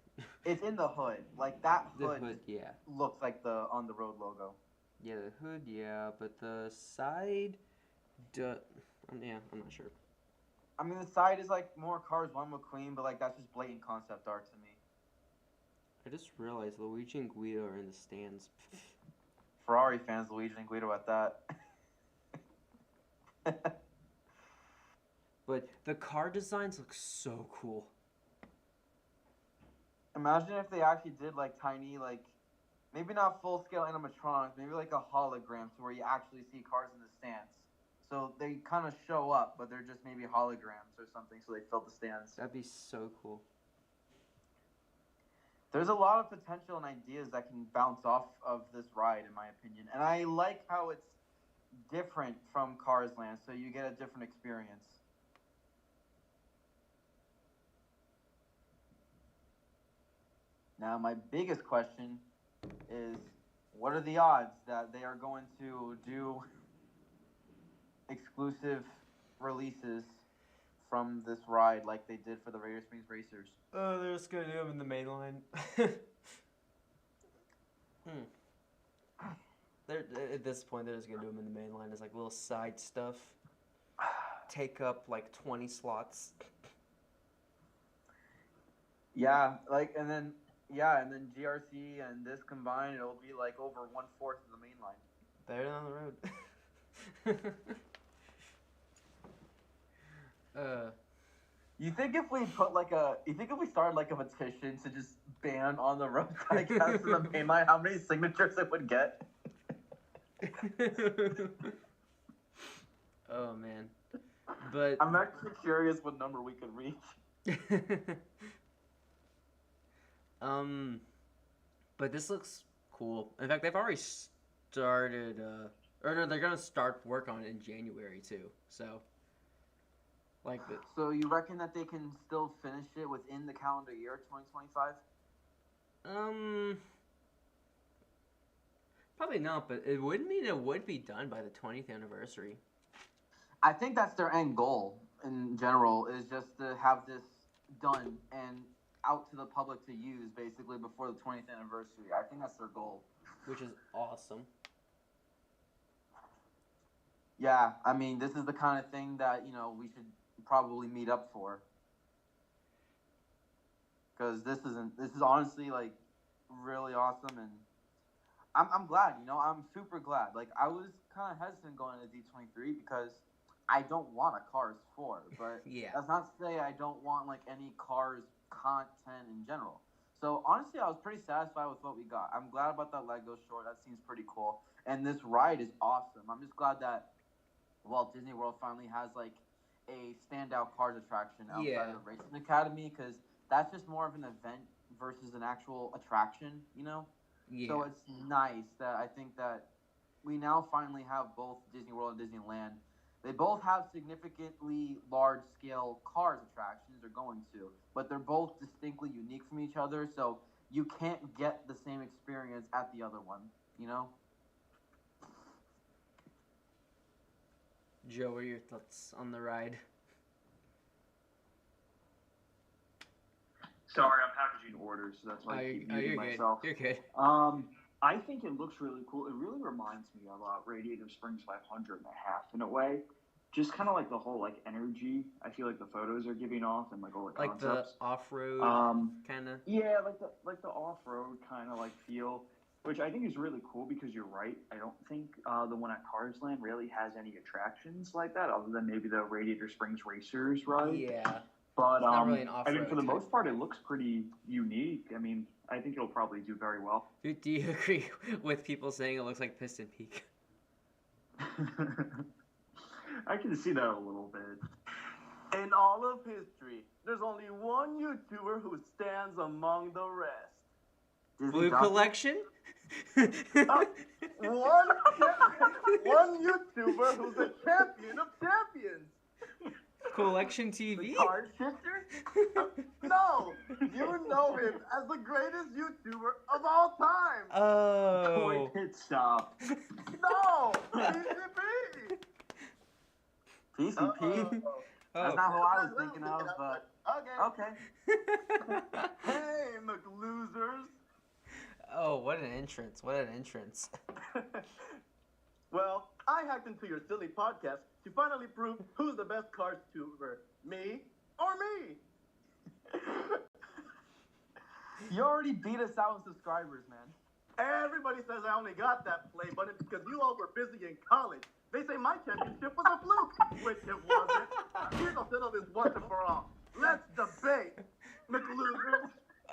It's in the hood. Like that hood, yeah. Looks like the on the road logo. Yeah, the hood, yeah, but the side, I'm not sure. I mean, the side is like more Cars 1 McQueen, but like that's just blatant concept art to me. I just realized Luigi and Guido are in the stands. Ferrari fans, Luigi and Guido at that. But the car designs look so cool. Imagine if they actually did like tiny, like maybe not full scale animatronics, maybe like a hologram to where you actually see cars in the stands. So they kind of show up, but they're just maybe holograms or something, so they fill the stands. That'd be so cool. There's a lot of potential and ideas that can bounce off of this ride, in my opinion. And I like how it's different from Cars Land, so you get a different experience. Now, my biggest question is, what are the odds that they are going to do exclusive releases from this ride like they did for the Radiator Springs Racers? Oh, they're just going to do them in the main line. At this point, they're just going to do them in the main line as like little side stuff. Take up like 20 slots. Yeah, like, and then GRC and this combined, it'll be like over 1/4 of the main line. Better than on the road. You think if we started like a petition to just ban on the road diecast in the main line, how many signatures it would get? Oh man. But I'm actually curious what number we could reach. But this looks cool. In fact, they've already started, they're gonna start work on it in January too. So, So you reckon that they can still finish it within the calendar year 2025? Probably not, but it would mean it would be done by the 20th anniversary. I think that's their end goal in general, is just to have this done and out to the public to use basically before the 20th anniversary. I think that's their goal. Which is awesome. Yeah, I mean, this is the kind of thing that, we should probably meet up for. Because this is honestly, like, really awesome, and I'm glad, I'm super glad. Like, I was kind of hesitant going to D23 because I don't want a Cars 4, but yeah. That's not to say I don't want, like, any Cars content in general. So, honestly, I was pretty satisfied with what we got. I'm glad about that Lego short. That seems pretty cool. And this ride is awesome. I'm just glad that Walt Disney World finally has, like, a standout Cars attraction outside of the Racing Academy, because that's just more of an event versus an actual attraction, Yeah. So it's nice that I think that we now finally have both Disney World and Disneyland. They both have significantly large-scale Cars attractions they're going to, but they're both distinctly unique from each other, so you can't get the same experience at the other one, Joe, what are your thoughts on the ride? Sorry, I'm packaging orders, so that's why I keep muting myself. You're good. I think it looks really cool. It really reminds me of Radiator Springs 500 and a half in a way. Just kind of like the whole like energy I feel like the photos are giving off, and like all the concepts. Like the off-road kind of. Yeah, like the off-road kind of like feel, which I think is really cool because you're right. I don't think the one at Carsland really has any attractions like that, other than maybe the Radiator Springs Racers ride. Yeah. But not really an I mean, for the most part, it looks pretty unique. I mean, I think it'll probably do very well. Do you agree with people saying it looks like Piston Peak? I can see that a little bit. In all of history, there's only one YouTuber who stands among the rest. Blue Collection? One YouTuber who's a champion of champions. Collection TV? Card Shifter? No! You know him as the greatest YouTuber of all time! Oh. Toy Pit Stop. No! PCP! PCP? That's not who I was thinking of, but... Okay. Hey, McLosers! Oh, what an entrance. What an entrance. Well, I hacked into your silly podcast to finally prove who's the best Cars tuber, me or me. You already beat us out in subscribers, man. Everybody says I only got that play button because you all were busy in college. They say my championship was a fluke, which it wasn't. Here's a settle this once and for all. Let's debate, McLosers.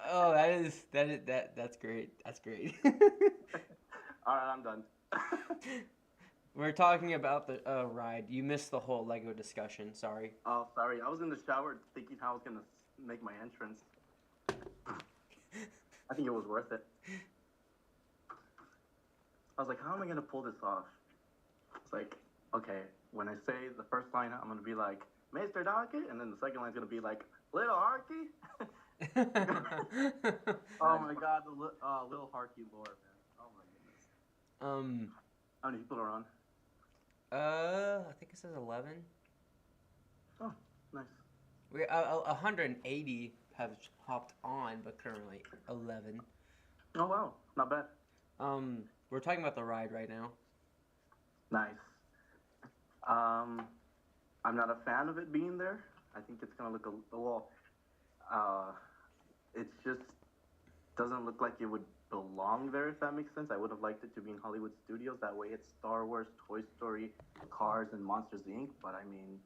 Oh, that's great. That's great. All right, I'm done. We're talking about the ride. You missed the whole Lego discussion. Sorry. Oh, sorry. I was in the shower thinking how I was going to make my entrance. I think it was worth it. I was like, how am I going to pull this off? It's like, okay, when I say the first line, I'm going to be like, Mr. Donkey, and then the second line is going to be like, Little Harky. Oh my god, the Little Harky lore, man. Oh my goodness. How many people are on? I think it says 11. Oh, nice. We 180 have hopped on, but currently 11. Oh wow, not bad. We're talking about the ride right now. Nice. I'm not a fan of it being there. I think it's gonna look a little. It just doesn't look like it would belong there, if that makes sense. I would have liked it to be in Hollywood Studios. That way it's Star Wars, Toy Story, Cars, and Monsters, Inc. But I mean,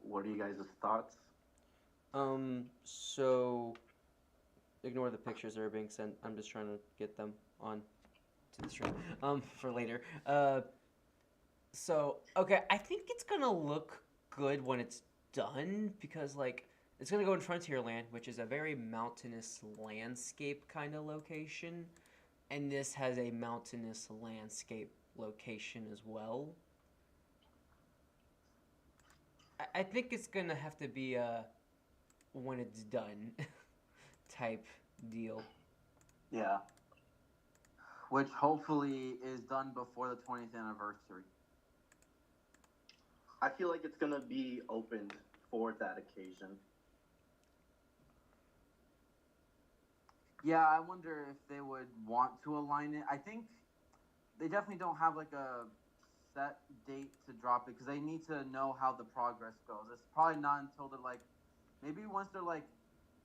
what are you guys' thoughts? So ignore the pictures that are being sent. I'm just trying to get them on to the stream, for later. So, okay, I think it's gonna look good when it's done, because, like, it's going to go in Frontierland, which is a very mountainous landscape kind of location. And this has a mountainous landscape location as well. I think it's going to have to be a when it's done type deal. Yeah. which hopefully is done before the 20th anniversary. I feel like it's gonna be opened for that occasion. Yeah, I wonder if they would want to align it. I think they definitely don't have like a set date to drop it because they need to know how the progress goes. It's probably not until they're like, maybe once they're like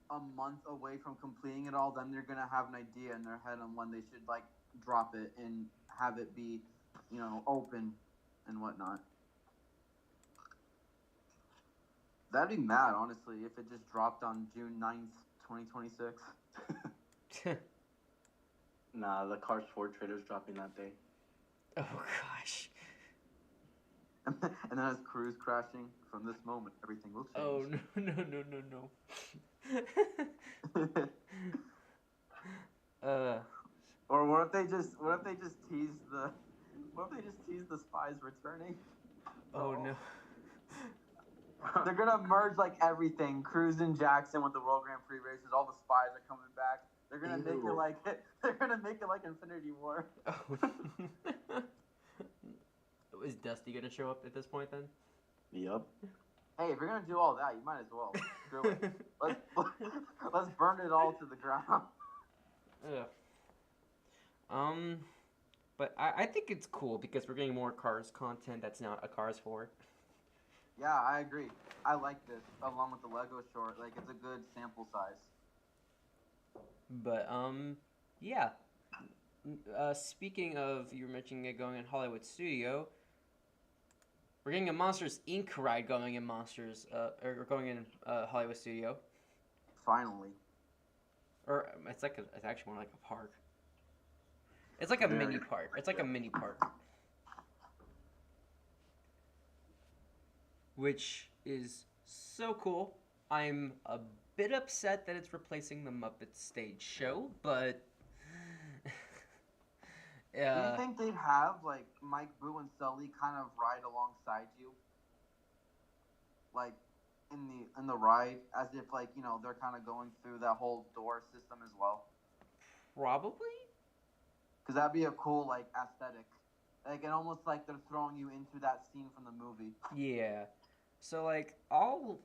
a month away from completing it all, then they're gonna have an idea in their head on when they should like drop it and have it be, open and whatnot. That'd be mad, honestly, if it just dropped on June 9th, 2026. Nah, the Cars 4 trailer's dropping that day. Oh gosh. And then as Crew's crashing, from this moment, everything will change. Oh no. Or what if they just tease the spies returning? Oh no. They're gonna merge like everything. Cruz and Jackson with the World Grand Prix races. All the spies are coming back. They're gonna make it like Infinity War. Oh. Is Dusty gonna show up at this point then? Yep. Hey, if you're gonna do all that, you might as well. Screw it. Let's burn it all to the ground. Yeah. But I think it's cool because we're getting more Cars content that's not a Cars 4. Yeah, I agree. I like this, along with the Lego short. Like, it's a good sample size. But, yeah. Speaking of, you were mentioning it going in Hollywood Studio, we're getting a Monsters Inc. ride going in Hollywood Studio. Finally. Or, it's actually more like a park. It's like a mini park. It's like a mini park. Which is so cool. I'm a bit upset that it's replacing the Muppet Stage Show, but do you think they'd have like Mike, Boo, and Sully kind of ride alongside you, like in the ride, as if like they're kind of going through that whole door system as well? Probably. Because that'd be a cool like aesthetic. Like, it almost like they're throwing you into that scene from the movie. Yeah. So, like, all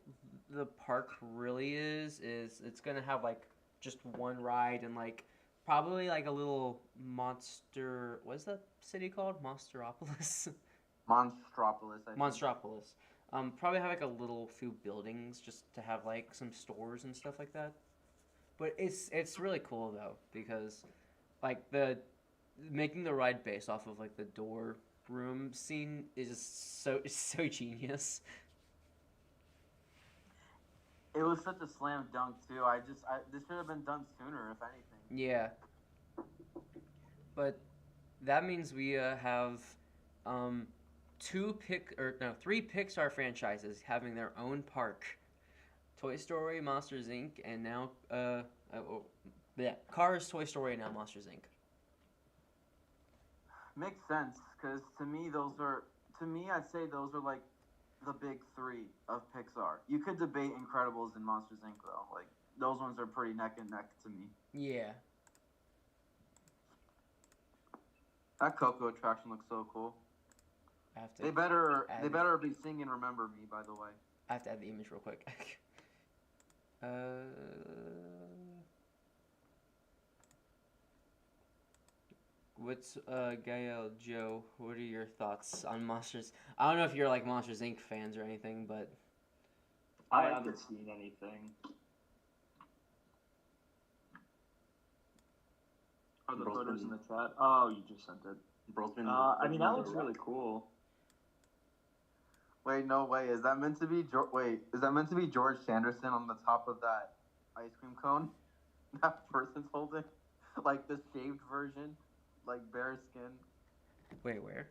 the park really is it's going to have, like, just one ride and, like, probably, like, a little monster... What is that city called? Monsteropolis? Monstropolis, I think. Monstropolis. Probably have, like, a little few buildings just to have, like, some stores and stuff like that. But it's really cool, though, because, like, making the ride based off of like the door room scene is so genius. It was such a slam dunk too. This should have been done sooner, if anything. Yeah. But that means we have 3 Pixar franchises having their own park. Toy Story, Monsters Inc., and now Cars, Toy Story, and now Monsters Inc. Makes sense, because to me I'd say those are like the big 3 of Pixar. You could debate Incredibles and Monsters Inc. though. Like, those ones are pretty neck and neck to me. Yeah. That Coco attraction looks so cool. They better be singing "Remember Me," by the way. I have to add the image real quick. What's Gael, Joe? What are your thoughts on Monsters? I don't know if you're like Monsters Inc. fans or anything, but I haven't seen anything. Are the photos in the chat? Oh, you just sent it. I mean, that looks really cool. Wait, no way. Is that meant to be George Sanderson on the top of that ice cream cone that person's holding? Like the shaved version? Like bare skin? Wait, where?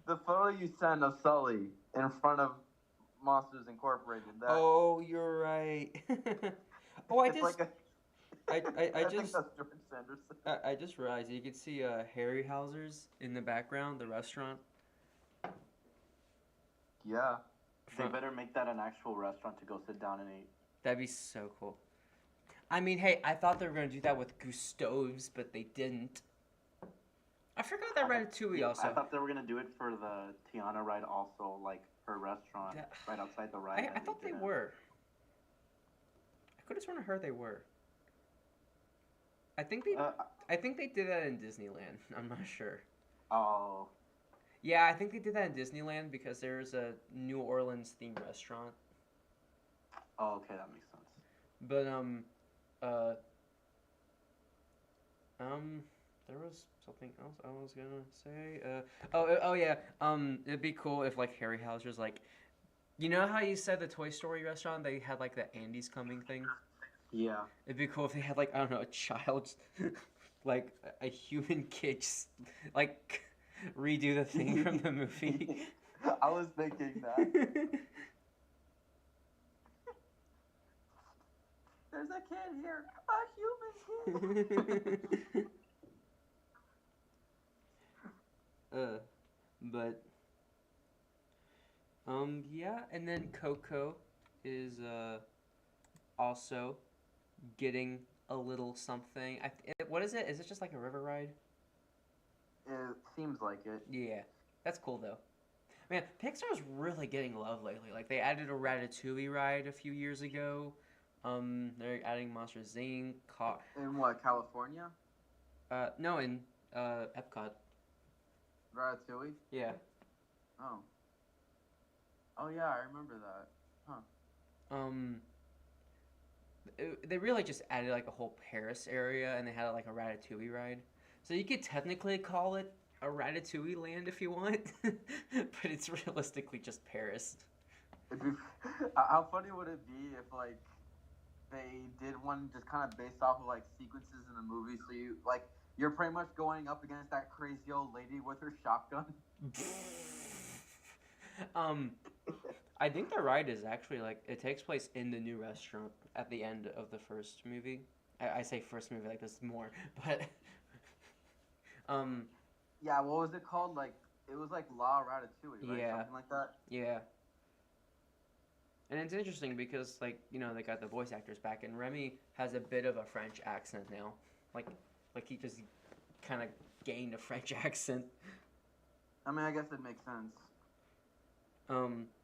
The photo you sent of Sully in front of Monsters Incorporated. Oh, you're right. Oh, I think that's George Sanderson. I just realized you can see Harryhauser's in the background, the restaurant. Yeah. They better make that an actual restaurant to go sit down and eat. That'd be so cool. I mean, hey, I thought they were going to do that with Gustav's, but they didn't. I forgot that Ratatouille also. I thought they were gonna do it for the Tiana ride also, like her restaurant right outside the ride. I thought they were. I could have sworn I heard they were. I think they did that in Disneyland. I'm not sure. Oh. Yeah, I think they did that in Disneyland because there's a New Orleans themed restaurant. Oh, okay, that makes sense. But there was something else I was gonna say. Oh yeah. It'd be cool if like Harryhauser's like, you know how you said the Toy Story restaurant they had like the Andy's coming thing. Yeah. It'd be cool if they had like, I don't know, a child, like a human kid, just, like redo the thing from the movie. I was thinking that. There's a kid here, a human kid. But yeah, and then Coco is also getting a little something. What is it? Is it just like a river ride? It seems like it. Yeah, that's cool though. Man, Pixar's really getting love lately. Like they added a Ratatouille ride a few years ago. They're adding Monsters Inc. In what, California? No, in Epcot. Ratatouille? Yeah. Oh. Oh yeah, I remember that. Huh. They really just added like a whole Paris area, and they had like a Ratatouille ride. So you could technically call it a Ratatouille land if you want, but it's realistically just Paris. How funny would it be if like they did one just kind of based off of like sequences in the movie? So you're pretty much going up against that crazy old lady with her shotgun. I think the ride is actually like it takes place in the new restaurant at the end of the first movie. I say first movie like there's more, but yeah, what was it called? Like it was like La Ratatouille, right? Yeah. Something like that. Yeah. And it's interesting because like, you know, they got the voice actors back and Remy has a bit of a French accent now. Like he just kind of gained a French accent. I mean, I guess it makes sense.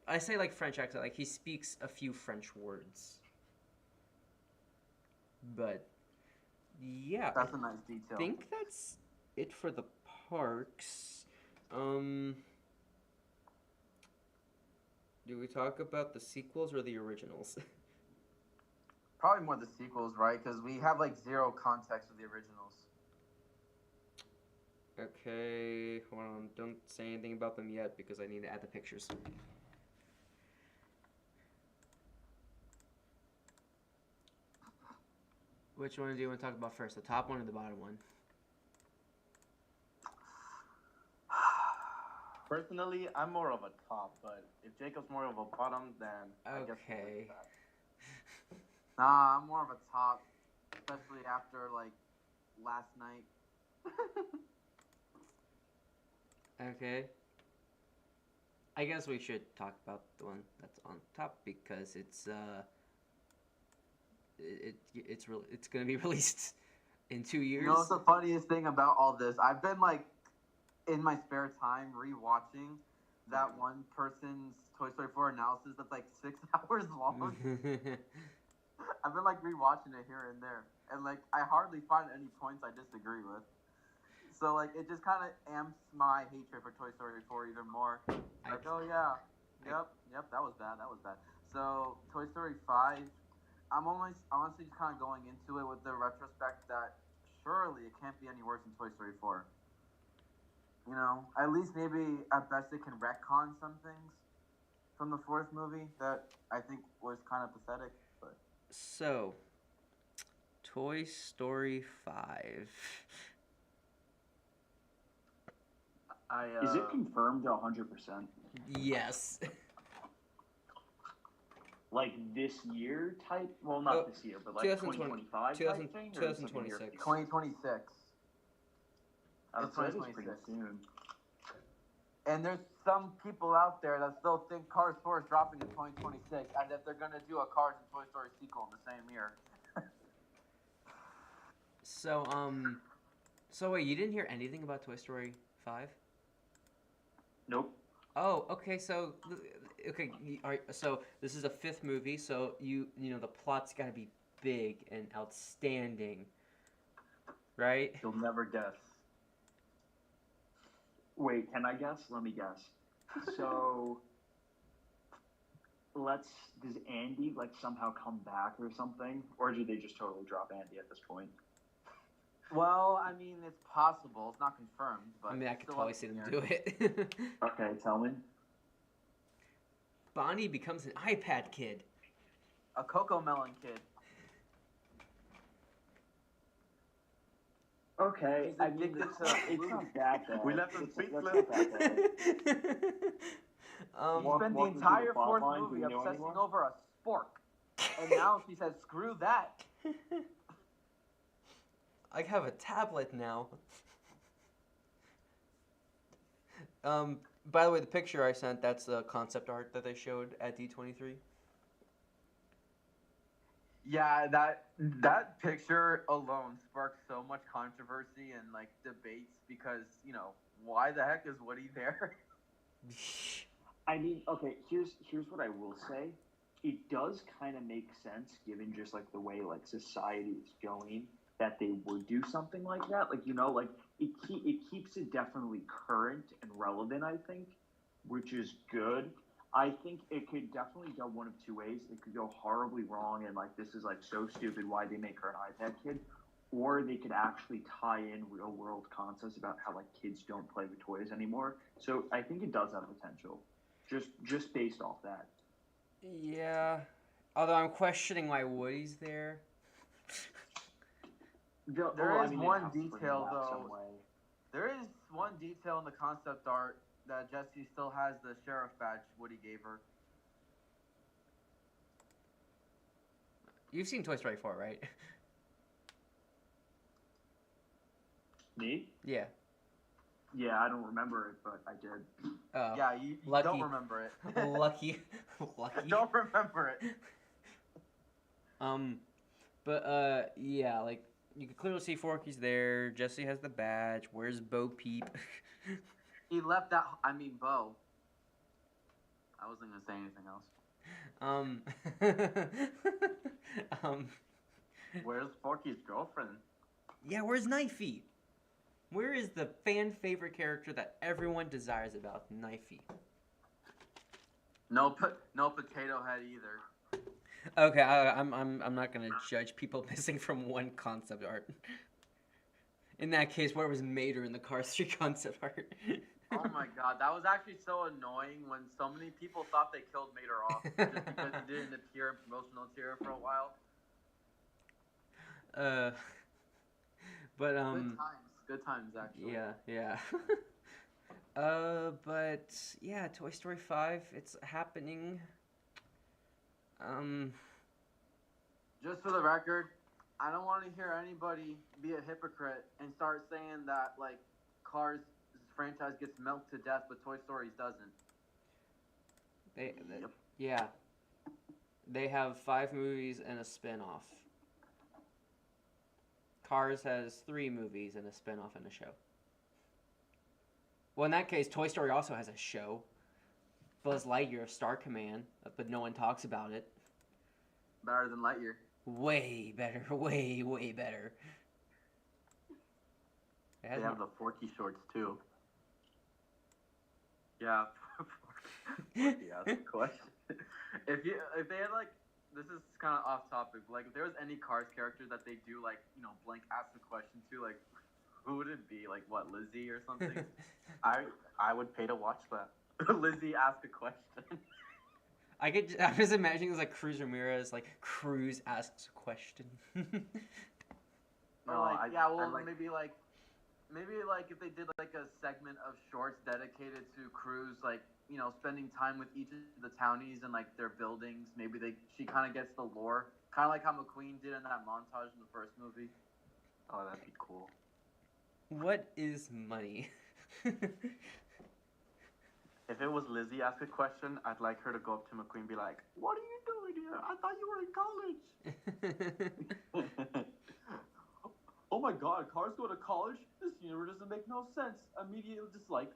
I say like French accent, like he speaks a few French words. But yeah, that's a nice detail. I think that's it for the parks. Do we talk about the sequels or the originals? Probably more the sequels, right? Because we have like zero context with the originals. Okay, hold on. Don't say anything about them yet because I need to add the pictures. Which one do you want to talk about first? The top one or the bottom one? Personally, I'm more of a top, but if Jacob's more of a bottom, then I guess we'll go with that. Nah, I'm more of a top, especially after like last night. Okay. I guess we should talk about the one that's on top because it's it's gonna be released in 2 years. You know what's the funniest thing about all this? I've been like in my spare time rewatching that one person's Toy Story 4 analysis that's like 6 hours long. I've been like rewatching it here and there, and like I hardly find any points I disagree with. So like it just kind of amps my hatred for Toy Story 4 even more. Like, oh yeah, yep, that was bad. So Toy Story 5, I'm honestly just kind of going into it with the retrospect that surely it can't be any worse than Toy Story 4. You know, at least maybe at best it can retcon some things from the fourth movie that I think was kind of pathetic. But so, Toy Story 5. Is it confirmed 100%? Yes. Like this year type? Well, not this year, but like 2025 type thing? 2026. 2026. It's 2026. Soon. And there's some people out there that still think Cars 4 is dropping in 2026, and that they're gonna do a Cars and Toy Story sequel in the same year. So So wait, you didn't hear anything about Toy Story 5? Nope. Oh, okay. So so this is a fifth movie. So you know the plot's got to be big and outstanding, right? You'll never guess. Wait, can I guess? Let me guess. So, does Andy like somehow come back or something, or do they just totally drop Andy at this point? Well, I mean, it's possible. It's not confirmed, but I mean, I could totally see them do it. Okay, tell me. Bonnie becomes an iPad kid. A Coco Melon kid. Okay, He's I mean, addicted it's to not that bad. We left him It's speechless. not that bad. He Walk- spent the walk me through entire the plot fourth line. Do movie we know obsessing anymore? over a spork. And now she says, screw that. I have a tablet now. By the way, the picture I sent, that's the concept art that they showed at D23. Yeah, that picture alone sparked so much controversy and like debates because, you know, why the heck is Woody there? I mean, okay, here's what I will say. It does kind of make sense given just like the way like society is going that they would do something like that. Like, you know, like it keeps it definitely current and relevant, I think, which is good. I think it could definitely go one of two ways. It could go horribly wrong and like this is like so stupid, why they make her an iPad kid, or they could actually tie in real world concepts about how like kids don't play with toys anymore. So I think it does have potential, just based off that. Yeah. Although I'm questioning why Woody's there. There is one it has to bring it detail, back though. some way. There is one detail in the concept art that Jessie still has the sheriff badge Woody gave her. You've seen Toy Story 4, right? Me? Yeah. Yeah, I don't remember it, but I did. Yeah, you lucky. don't remember it. Lucky. Don't remember it. Yeah, like, you can clearly see Forky's there. Jesse has the badge. Where's Bo Peep? He left that. I mean, Bo. I wasn't gonna say anything else. Where's Forky's girlfriend? Yeah, where's Knifey? Where is the fan favorite character that everyone desires about Knifey? No potato head either. Okay, I'm not gonna judge people missing from one concept art. In that case, where was Mater in the Cars 3 concept art? Oh my god, that was actually so annoying when so many people thought they killed Mater off just because he didn't appear in promotional material for a while. But Good times actually. Yeah. But yeah, Toy Story 5, it's happening. Just for the record, I don't want to hear anybody be a hypocrite and start saying that like Cars franchise gets milked to death, but Toy Story's doesn't. Yeah. They have 5 movies and a spin-off. Cars has 3 movies and a spin-off and a show. Well, in that case, Toy Story also has a show. Buzz Lightyear, Star Command, but no one talks about it. Better than Lightyear. Way better, way better. They have the Forky shorts too. Yeah. Forky asked a question. If they had like, this is kind of off topic, but like if there was any Cars character that they do like, you know, blank ask a question to, like who would it be? Like what, Lizzie or something? I would pay to watch that. Lizzie ask a question. I was imagining it was like Cruz Ramirez, like Cruz asks a question. Or like, maybe like if they did like a segment of shorts dedicated to Cruz, like, you know, spending time with each of the townies and like their buildings. Maybe she kind of gets the lore, kind of like how McQueen did in that montage in the first movie. Oh, that'd be cool. What is money? If it was Lizzie ask a question, I'd like her to go up to McQueen and be like, "What are you doing here? I thought you were in college." Oh my god, Cars go to college? universe doesn't make no sense. Immediate dislike.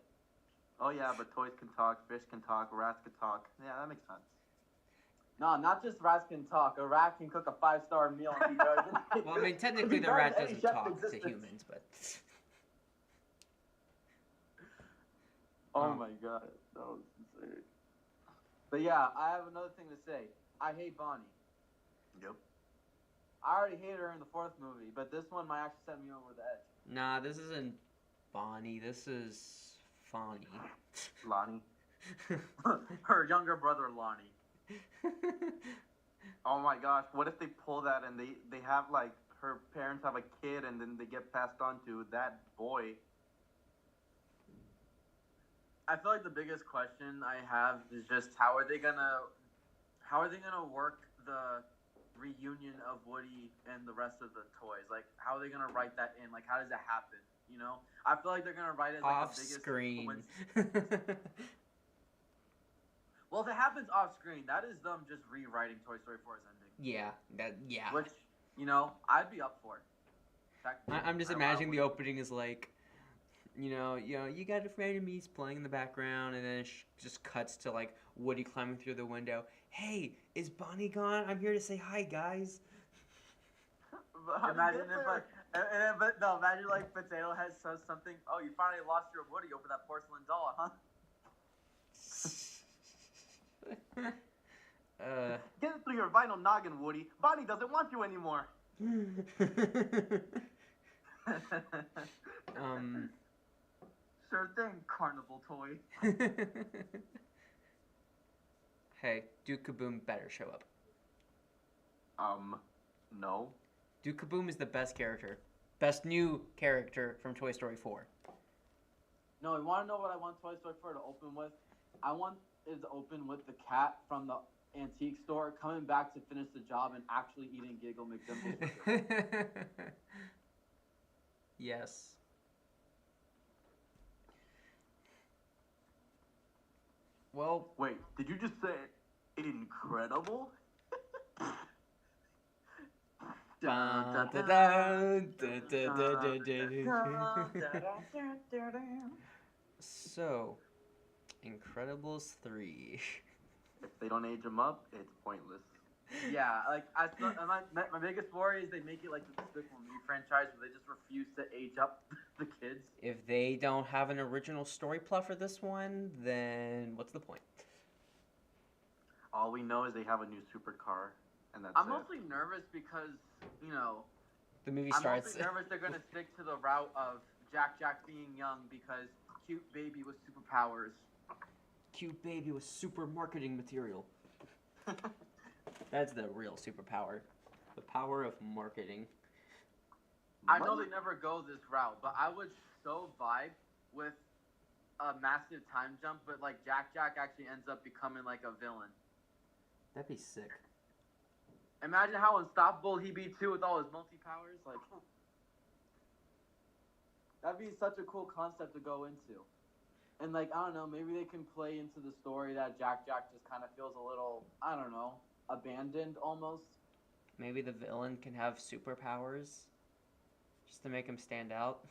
Oh yeah, but toys can talk, fish can talk, rats can talk. Yeah, that makes sense. No, not just rats can talk. A rat can cook a 5-star meal and be better than. Well, I mean, technically the rat doesn't talk to humans, but. Oh my god, that was insane. But yeah, I have another thing to say. I hate Bonnie. Yep. I already hated her in the 4th movie, but this one might actually set me over the edge. Nah, this isn't Bonnie. This is Fonnie. Lonnie. Her younger brother, Lonnie. Oh my gosh, what if they pull that and they have like her parents have a kid and then they get passed on to that boy? I feel like the biggest question I have is just how are they gonna work the reunion of Woody and the rest of the toys? Like, how are they gonna write that in? Like, how does it happen? You know, I feel like they're gonna write it as like off the biggest screen. Well, if it happens off screen, that is them just rewriting Toy Story 4's ending. Yeah. Which, you know, I'd be up for. I'm just imagining the opening is like, you got a friend of me's playing in the background, and then it just cuts to like Woody climbing through the window. Hey, is Bonnie gone? I'm here to say hi, guys. Imagine imagine like Potato Head says something. Oh, you finally lost your Woody over that porcelain doll, huh? Get it through your vinyl noggin, Woody. Bonnie doesn't want you anymore. Sure thing, carnival toy. Hey, Duke Kaboom better show up. No. Duke Kaboom is the best character. Best new character from Toy Story 4. No, you want to know what I want Toy Story 4 to open with? I want it to open with the cat from the antique store coming back to finish the job and actually eating Giggle McDimples. Yes. Well, wait, did you just say incredible? So, Incredibles 3. If they don't age them up, it's pointless. Yeah, like my biggest worry is they make it like the Despicable Me franchise where they just refuse to age up the kids. If they don't have an original story plot for this one, then what's the point? All we know is they have a new supercar, and that's I'm mostly nervous because, the movie starts. I'm mostly nervous they're going to stick to the route of Jack being young because cute baby with superpowers. Cute baby with super marketing material. That's the real superpower. The power of marketing. I know they never go this route, but I would so vibe with a massive time jump, but like Jack actually ends up becoming like a villain. That'd be sick. Imagine how unstoppable he'd be too with all his multi-powers. Like, that'd be such a cool concept to go into. And like, I don't know, maybe they can play into the story that Jack just kind of feels a little, I don't know, abandoned almost. Maybe the villain can have superpowers just to make him stand out.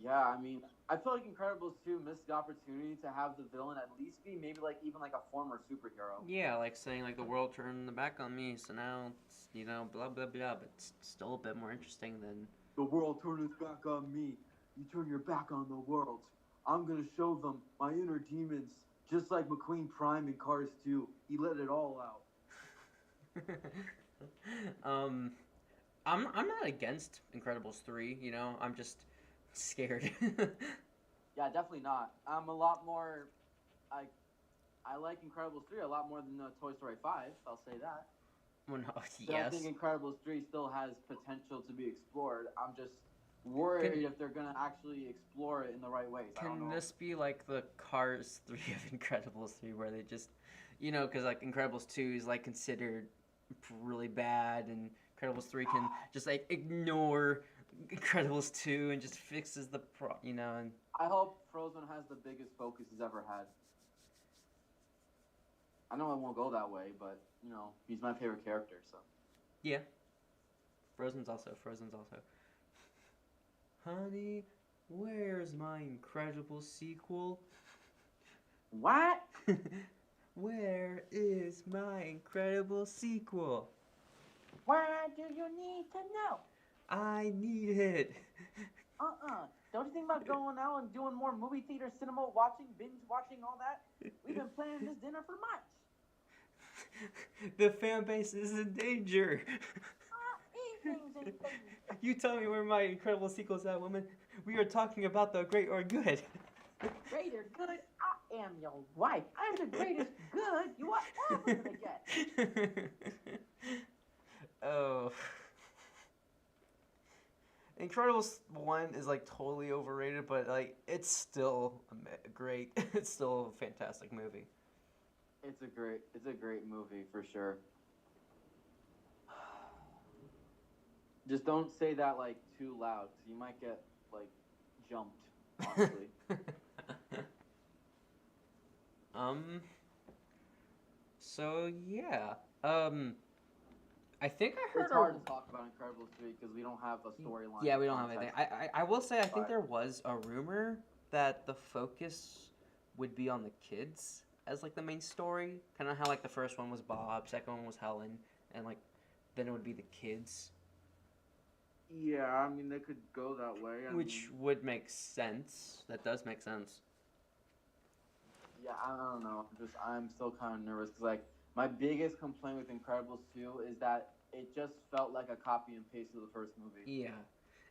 Yeah, I mean, I feel like Incredibles 2 missed the opportunity to have the villain at least be maybe like even like a former superhero. Yeah, like saying like the world turned the back on me, so now it's, blah blah blah, but it's still a bit more interesting than the world turned its back on me. You turn your back on the world. I'm gonna show them my inner demons, just like McQueen Prime in Cars 2. He let it all out. I'm not against Incredibles 3. I'm just scared. Yeah, definitely not. I'm a lot more. I like Incredibles 3 a lot more than Toy Story 5. I'll say that. Well, no, So yes. I think Incredibles 3 still has potential to be explored. I'm just worried if they're gonna actually explore it in the right ways. Can this be like the Cars 3 of Incredibles 3, where they just, because like Incredibles 2 is like considered really bad, and Incredibles 3 can just like ignore Incredibles 2 and just fixes the and I hope Frozen has the biggest focus he's ever had. I know it won't go that way, but he's my favorite character, so. Yeah. Frozen's also. Honey, where's my incredible sequel? What? Where is my incredible sequel? Why do you need to know? I need it. Don't you think about going out and doing more movie theater, cinema watching, binge watching, all that? We've been planning this dinner for months. The fan base is in danger. Evenings in danger. You tell me where my incredible sequel's at, woman. We are talking about the great or good. Great or good? I am your wife. I'm the greatest good you are ever gonna get. Oh. Incredibles 1 is like totally overrated, but like it's still great. It's still a fantastic movie. It's a great movie for sure. Just don't say that like too loud, cause you might get like jumped. Honestly. So yeah. I think I heard. It's hard to talk about Incredibles 3 because we don't have a storyline. Yeah, we don't have anything. I will say I think there was a rumor that the focus would be on the kids as like the main story. Kind of how like the first one was Bob, second one was Helen, and like then it would be the kids. Yeah, I mean they could go that way. Which would make sense. That does make sense. Yeah, I don't know. I'm still kind of nervous because like my biggest complaint with Incredibles 2 is that it just felt like a copy and paste of the first movie. Yeah,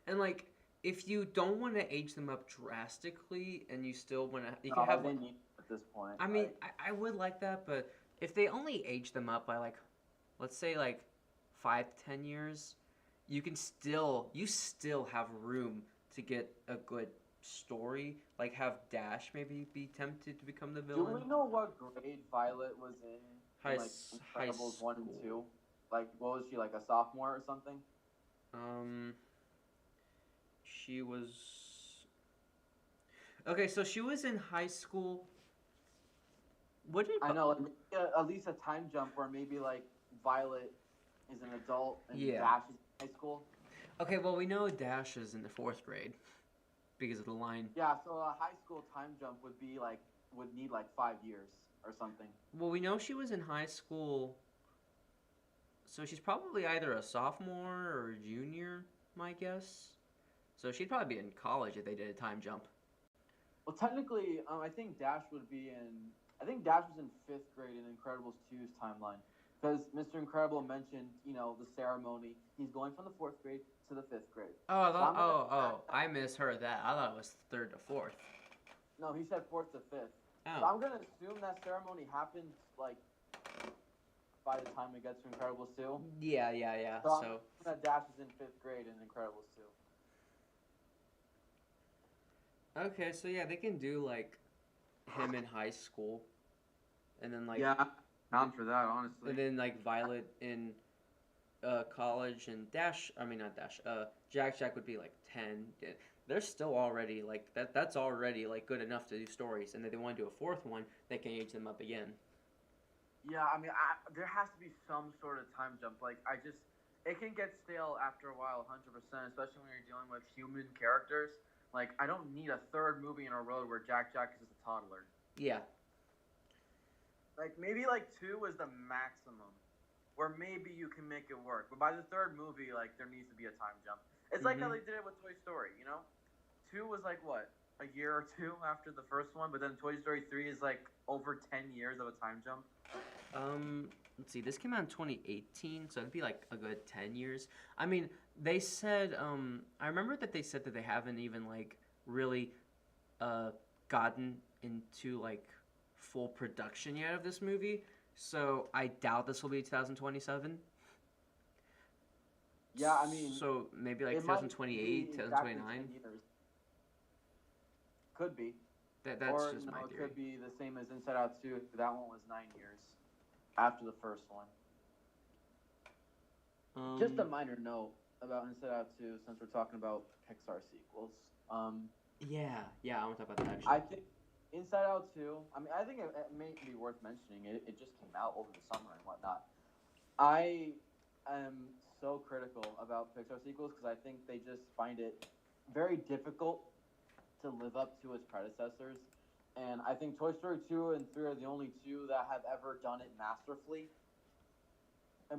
and like if you don't want to age them up drastically, and you still want to, you can have like, at this point. I mean, I would like that, but if they only age them up by like, let's say like 5 to 10 years, you still have room to get a good story. Like have Dash maybe be tempted to become the villain. Do we know what grade Violet was in? High Incredibles 1 and 2. Like, what was she, like a sophomore or something? She was. Okay, so she was in high school. What did I know? Like, at least a time jump where maybe like Violet is an adult and Dash is in high school. Okay, well we know Dash is in the 4th grade because of the line. Yeah, so a high school time jump would need like 5 years or something. Well, we know she was in high school, so she's probably either a sophomore or a junior, my guess. So she'd probably be in college if they did a time jump. Well, technically, I think Dash was in 5th grade in Incredibles 2's timeline. Because Mr. Incredible mentioned, the ceremony. He's going from the 4th grade to the 5th grade. I misheard that. I thought it was 3rd to 4th. No, he said 4th to 5th. Oh. So I'm going to assume that ceremony happened, like, by the time we get to Incredibles 2. Yeah. So that Dash is in 5th grade in Incredibles 2. Okay, so yeah, they can do, like, him in high school. And then, like... Yeah, down for that, honestly. And then, like, Violet in college, and Jack would be, like, 10. They're still already, like, that's already, like, good enough to do stories. And if they want to do a 4th one, they can age them up again. Yeah, I mean, there has to be some sort of time jump. Like, it can get stale after a while, 100%, especially when you're dealing with human characters. Like, I don't need a 3rd movie in a row where Jack is just a toddler. Yeah. Like, maybe, like, 2 is the maximum, where maybe you can make it work. But by the 3rd movie, like, there needs to be a time jump. It's like how they did it with Toy Story, 2 was, like, what, a year or 2 after the first one? But then Toy Story 3 is, like, over 10 years of a time jump. Let's see, this came out in 2018, so it'd be, like, a good 10 years. I mean, they said, I remember that they said that they haven't even, like, really, gotten into, like, full production yet of this movie, so I doubt this will be 2027. Yeah, I mean... So, maybe, like, 2028, 2029? Could be. That's or, just my theory. It could be the same as Inside Out 2. That one was 9 years after the first one. Just a minor note about Inside Out 2, since we're talking about Pixar sequels. Yeah, I want to talk about that, actually. I think Inside Out 2, I think it may be worth mentioning. It just came out over the summer and whatnot. I am so critical about Pixar sequels because I think they just find it very difficult to live up to its predecessors. And I think Toy Story 2 and 3 are the only two that have ever done it masterfully.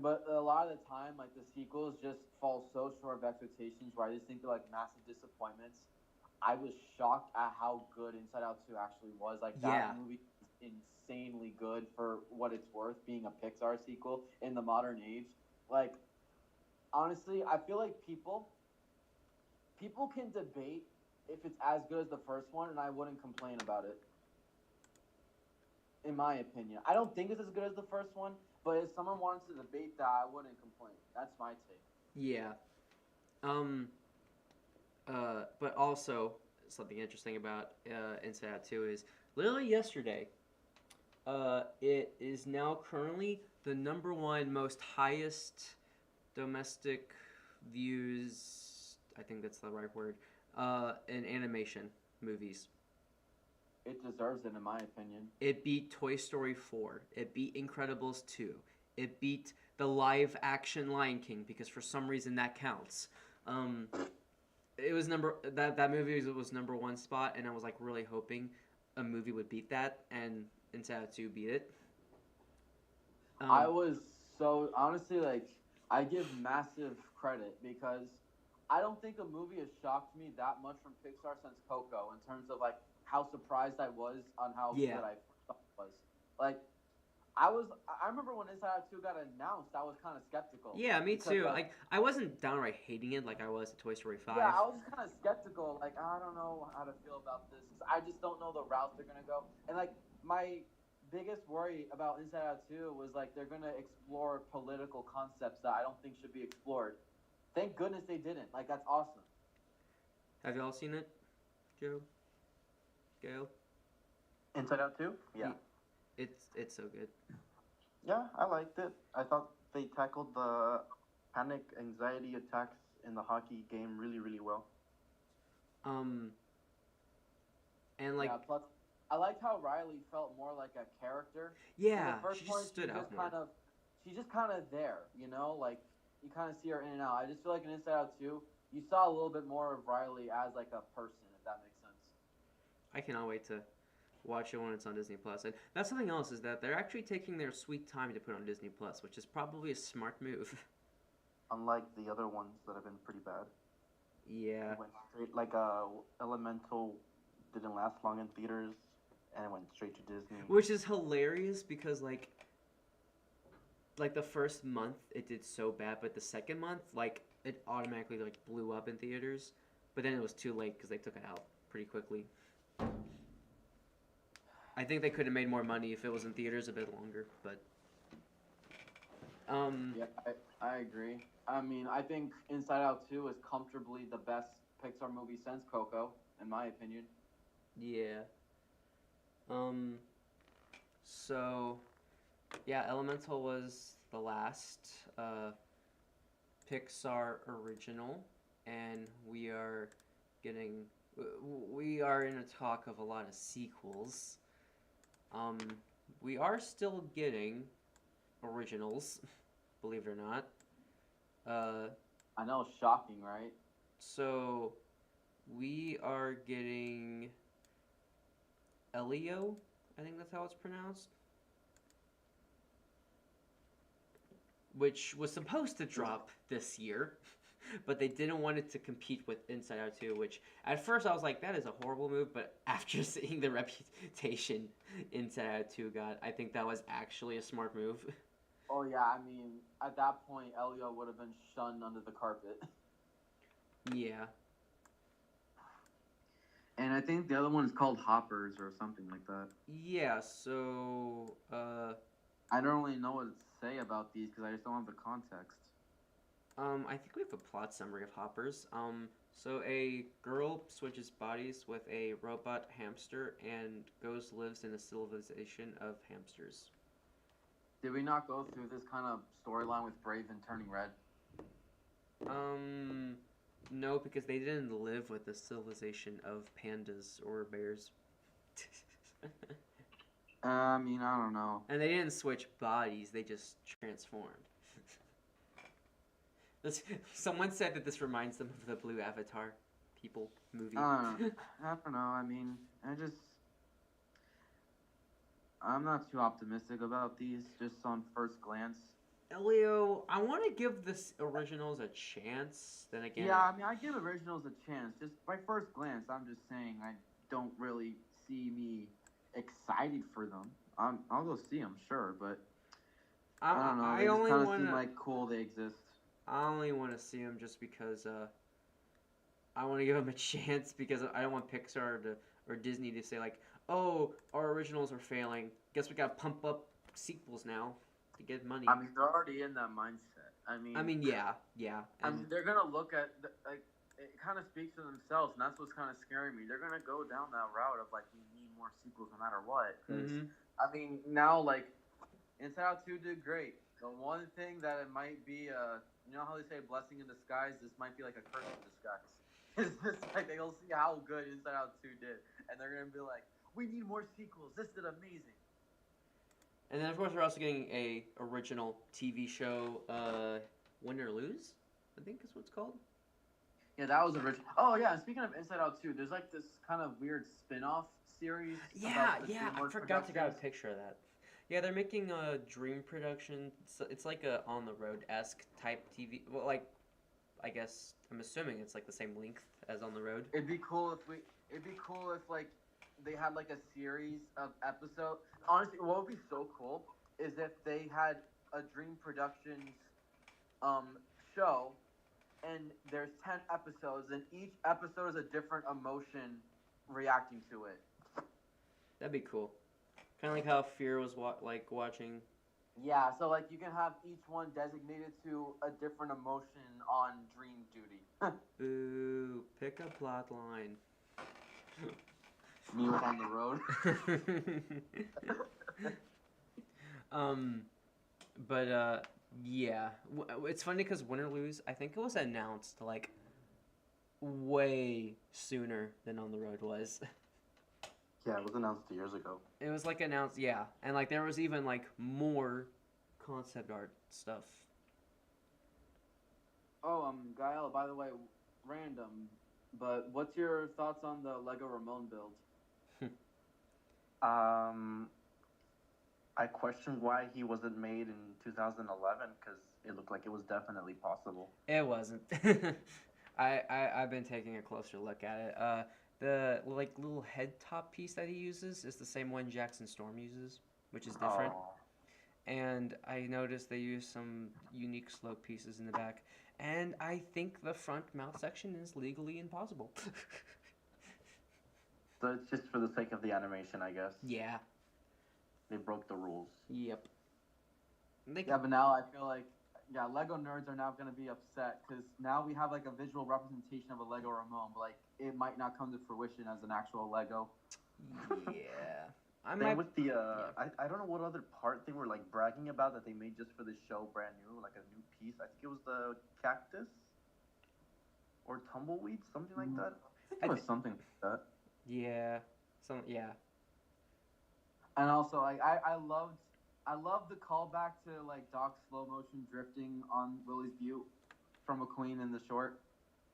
But a lot of the time, like the sequels just fall so short of expectations where I just think they're like massive disappointments. I was shocked at how good Inside Out 2 actually was. Like that movie is insanely good for what it's worth, being a Pixar sequel in the modern age. Like honestly, I feel like people can debate if it's as good as the first one, and I wouldn't complain about it. In my opinion, I don't think it's as good as the first one, but if someone wanted to debate that, I wouldn't complain. That's my take. Yeah. But also something interesting about Inside Out 2 is literally yesterday. It is now currently the number one most highest domestic views. I think that's the right word. In animation movies. It deserves it, in my opinion. It beat Toy Story 4. It beat Incredibles 2. It beat the live-action Lion King, because for some reason that counts. It was that movie was number one spot, and I was like really hoping a movie would beat that, and Inside Out 2 beat it. I was so honestly like I give massive credit because I don't think a movie has shocked me that much from Pixar since Coco in terms of like how surprised I was on how good I thought it was. Like I remember when Inside Out 2 got announced, I was kind of skeptical. Yeah, me too. Like I wasn't downright hating it like I was at Toy Story 5. Yeah, I was kind of skeptical. Like I don't know how to feel about this. I just don't know the route they're gonna go. And like my biggest worry about Inside Out 2 was like they're gonna explore political concepts that I don't think should be explored. Thank goodness they didn't. Like that's awesome. Have you all seen it, Joe? Gail? Inside Out 2? Yeah. It's so good. Yeah, I liked it. I thought they tackled the panic, anxiety attacks in the hockey game really, really well. And like plus I liked how Riley felt more like a character. Yeah, the first she just stood out more. She's just kind of there, you know? Like, you kind of see her in and out. I just feel like in Inside Out 2, you saw a little bit more of Riley as, like, a person, if that makes sense. I cannot wait to watch it when it's on Disney+. And that's something else, is that they're actually taking their sweet time to put on Disney+, which is probably a smart move. Unlike the other ones that have been pretty bad. Yeah. It went straight, like, Elemental didn't last long in theaters, and it went straight to Disney. Which is hilarious, because, like the first month it did so bad, but the second month, like, it automatically, like, blew up in theaters. But then it was too late, because they took it out pretty quickly. I think they could have made more money if it was in theaters a bit longer, but... Yeah, I agree. I mean, I think Inside Out 2 is comfortably the best Pixar movie since Coco, in my opinion. Yeah. So, yeah, Elemental was the last Pixar original, and we are in a talk of a lot of sequels. We are still getting originals, believe it or not. I know, it's shocking, right? So, we are getting Elio, I think that's how it's pronounced, which was supposed to drop this year, but they didn't want it to compete with Inside Out 2, which at first I was like, that is a horrible move, but after seeing the reputation Inside Out 2 got, I think that was actually a smart move. Oh yeah, I mean, at that point, Elio would have been shunned under the carpet. Yeah. And I think the other one is called Hoppers or something like that. Yeah, so, I don't really know what to say about these because I just don't have the context. I think we have a plot summary of Hoppers. So a girl switches bodies with a robot hamster and lives in a civilization of hamsters. Did we not go through this kind of storyline with Brave and Turning Red? No, because they didn't live with a civilization of pandas or bears. I mean, I don't know. And they didn't switch bodies, they just transformed. This, someone said that this reminds them of the Blue Avatar people movie. I don't know. I mean, I'm not too optimistic about these, just on first glance. Elio, I want to give this originals a chance. Then again, yeah, I mean, I give originals a chance. Just by first glance, I'm just saying I don't really see me excited for them. I'll go see them, sure, but I don't know. They just kind of seem like cool. They exist. I only want to see them just because I want to give them a chance because I don't want Pixar or Disney to say like, oh, our originals are failing. Guess we got to pump up sequels now to get money. I mean, they're already in that mindset. I mean, yeah. I mean, they're gonna look at like it kind of speaks for themselves, and that's what's kind of scaring me. They're gonna go down that route of like we need more sequels no matter what. Because I mean, now like Inside Out 2 did great. The one thing that it might be, you know how they say blessing in disguise. This might be like a curse in disguise. It's just like they'll see how good Inside Out 2 did, and they're gonna be like, we need more sequels. This did amazing. And then, of course, we're also getting a original TV show, Win or Lose, I think is what it's called. Yeah, that was original. Oh, yeah, and speaking of Inside Out 2, there's like this kind of weird spin-off series. Yeah, I forgot to grab a picture of that. Yeah, they're making a Dream production. It's like a on-the-road-esque type TV. Well, like, I guess, I'm assuming it's like the same length as On the Road. It'd be cool if like, they had like a series of episodes. Honestly, what would be so cool is if they had a Dream Productions show, and there's 10 episodes, and each episode is a different emotion reacting to it. That'd be cool. Kind of like how Fear was watching. Yeah, so like you can have each one designated to a different emotion on Dream duty. Ooh, pick a plot line. Me was On the Road. Yeah. It's funny because Win or Lose, I think it was announced like way sooner than On the Road was. Yeah, it was announced years ago. It was like announced, yeah, and like there was even like more concept art stuff. Oh, Gael, by the way, random, but what's your thoughts on the Lego Ramon build? I questioned why he wasn't made in 2011 because it looked like it was definitely possible. It wasn't. I've been taking a closer look at it. The like little head top piece that he uses is the same one Jackson Storm uses, which is different. Oh. And I noticed they use some unique slope pieces in the back. And I think the front mouth section is legally impossible. So it's just for the sake of the animation, I guess. Yeah. They broke the rules. Yep. Yeah, but now I feel like, Lego nerds are now going to be upset because now we have like a visual representation of a Lego Ramon, but like it might not come to fruition as an actual Lego. Yeah. With the, I don't know what other part they were like bragging about that they made just for this show brand new, like a new piece. I think it was the cactus or tumbleweed, something like that. I think it was something like that. Yeah. Yeah. And also, like, I love the callback to like Doc's slow motion drifting on Willie's Butte from McQueen in the short.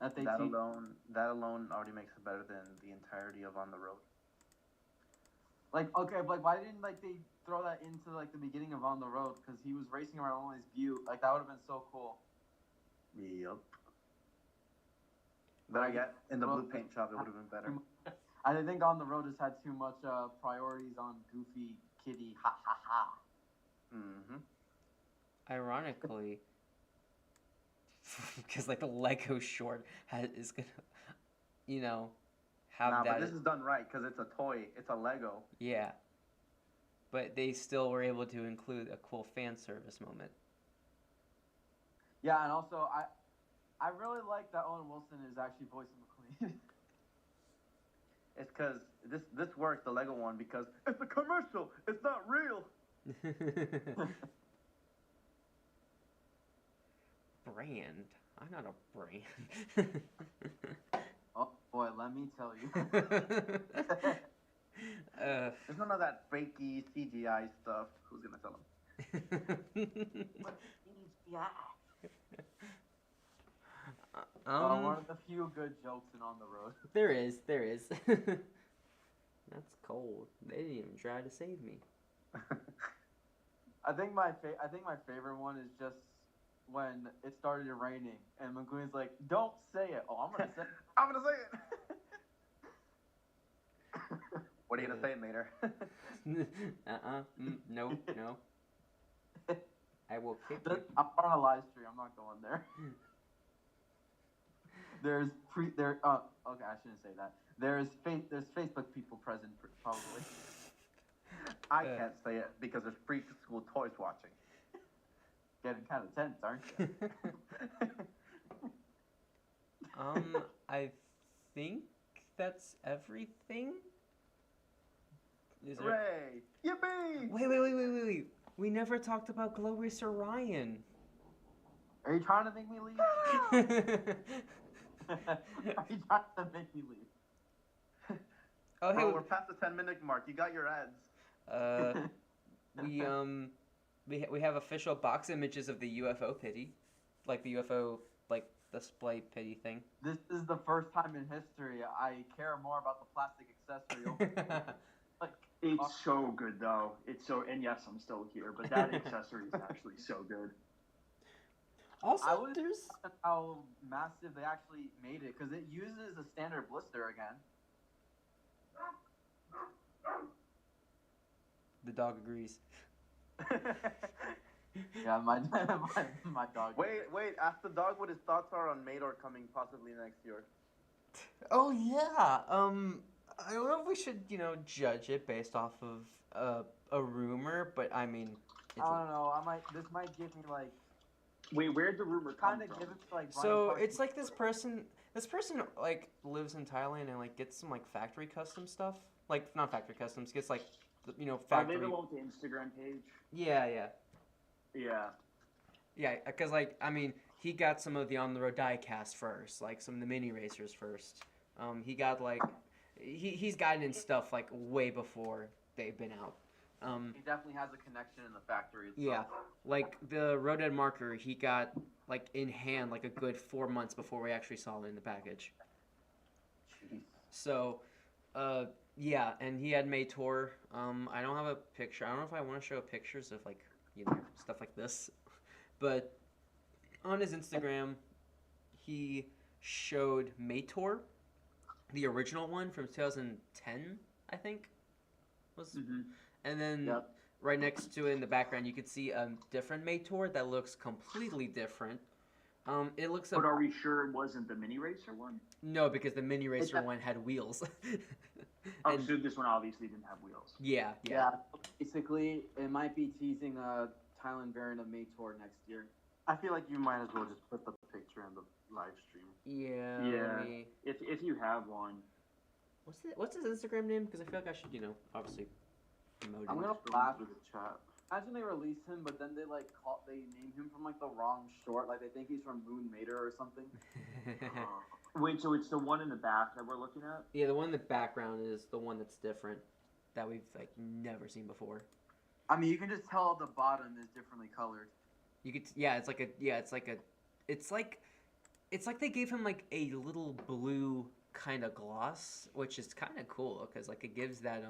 That alone already makes it better than the entirety of On the Road. Like, okay, but like, why didn't like they throw that into like the beginning of On the Road? Because he was racing around Willie's Butte. Like that would have been so cool. Yep. But yeah, in the blue paint shop, it would have been better. I think On the Road has had too much priorities on Goofy, Kitty, ha ha ha. Mm-hmm. Ironically, because like the Lego short is gonna, have that. But this is done right because it's a toy. It's a Lego. Yeah. But they still were able to include a cool fan service moment. Yeah, and also I really like that Owen Wilson is actually voicing McQueen. It's because this works, the Lego one, because it's a commercial. It's not real. Brand? I'm not a brand. Oh boy, let me tell you. There's none of that fakey CGI stuff. Who's gonna tell them? One of the few good jokes in On the Road. There is. That's cold. They didn't even try to save me. I think my favorite one is just when it started raining and McQueen's like, "Don't say it." Oh, I'm gonna say it. I'm gonna say it. What are you gonna say, Mater? No. I will kick you. I'm on a live stream. I'm not going there. Okay, I shouldn't say that. There's Facebook people present probably. I can't say it because there's preschool toys watching. Getting kind of tense, aren't you? I think that's everything. Hooray! Yippee! Wait. We never talked about Glow Racer Ryan. Are you trying to make me leave? Are you trying to make me leave? Oh, hey, we're past the 10-minute mark. You got your ads. We have official box images of the UFO pity, like the UFO display pity thing. This is the first time in history I care more about the plastic accessory over It's so good though. And yes, I'm still here, but that accessory is actually so good. Also, there's how massive they actually made it because it uses a standard blister again. The dog agrees. Yeah, my dog. Wait. Ask the dog what his thoughts are on Mater coming possibly next year. Oh yeah. I don't know if we should, judge it based off of a rumor, but I mean, I don't know. This might give me like. Wait, where'd the rumor come from? Give it to, like, so it's like this person like lives in Thailand and like gets some like factory custom stuff, like not factory customs, gets like factory. Are they the one with the Instagram page? Yeah. Yeah, because he got some of the On the Road Diecast first, like some of the mini racers first. He got like he's gotten in stuff like way before they've been out. He definitely has a connection in the factory itself. Yeah, like the Roadhead marker, he got like in hand like a good 4 months before we actually saw it in the package. Jeez. So, yeah, and he had Mator. I don't have a picture. I don't know if I want to show pictures of like stuff like this, but on his Instagram, he showed Mator, the original one from 2010, I think, was. Mm-hmm. And then right next to it in the background, you could see a different Mator that looks completely different. It looks. But are we sure it wasn't the mini racer one? No, because the mini racer one had wheels. So this one obviously didn't have wheels. Yeah. Basically, it might be teasing a Thailand variant of Mator next year. I feel like you might as well just put the picture in the live stream. Yeah. If you have one. What's his Instagram name? Because I feel like I should, obviously promote I'm him. gonna laugh with the chat. Imagine they release him, but then they name him from like the wrong short. Like they think he's from Moon Mater or something. Wait, so it's the one in the back that we're looking at? Yeah, the one in the background is the one that's different, that we've like never seen before. I mean, you can just tell the bottom is differently colored. You could, it's like they gave him like a little blue kind of gloss, which is kind of cool because like it gives that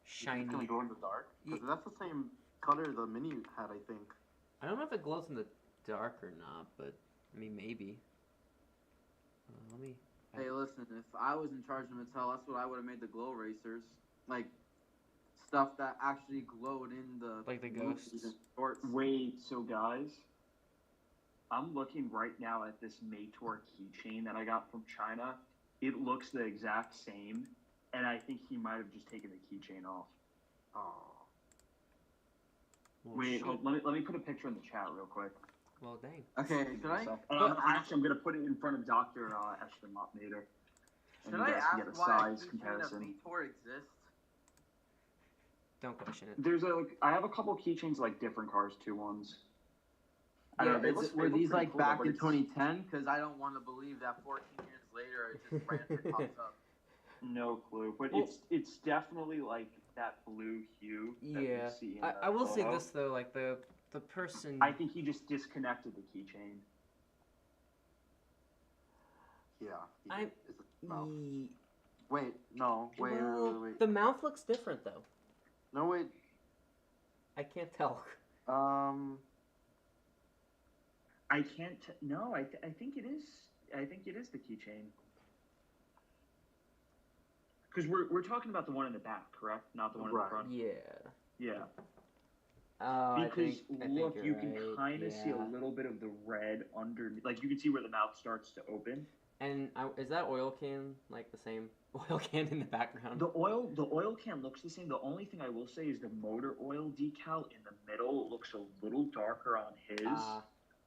shiny. Can we go in the dark? Because that's the same color the mini had, I think. I don't know if it glows in the dark or not, but I mean maybe. Hey, listen, if I was in charge of Mattel, that's what I would have made the glow racers. Like, stuff that actually glowed in the... Like the ghosts? Wait, so guys, I'm looking right now at this Mator keychain that I got from China. It looks the exact same, and I think he might have just taken the keychain off. Oh. Well, wait, let me put a picture in the chat real quick. Well, dang. Okay, should I? I'm going to put it in front of Dr. Ashton Mater. Should I ask why a keychain of Mator exists? Don't question it. There's I have a couple keychains like different cars, two ones. Yeah, were these like cool, back in 2010? Because I don't want to believe that 14 years later it just randomly pops up. No clue, but it's definitely like that blue hue. That you see in I will say this though, like the person. I think he just disconnected the keychain. Yeah. It's a mouth. Wait, no. Wait. The mouth looks different though. No, wait. I can't tell. I can't. No, I think it is. I think it is the keychain. Because we're talking about the one in the back, correct? Not the one in the front. Yeah. Yeah. Because look, you can kind of see a little bit of the red under. Like you can see where the mouth starts to open. And is that oil can like the same oil can in the background? The oil can looks the same. The only thing I will say is the motor oil decal in the middle looks a little darker on his.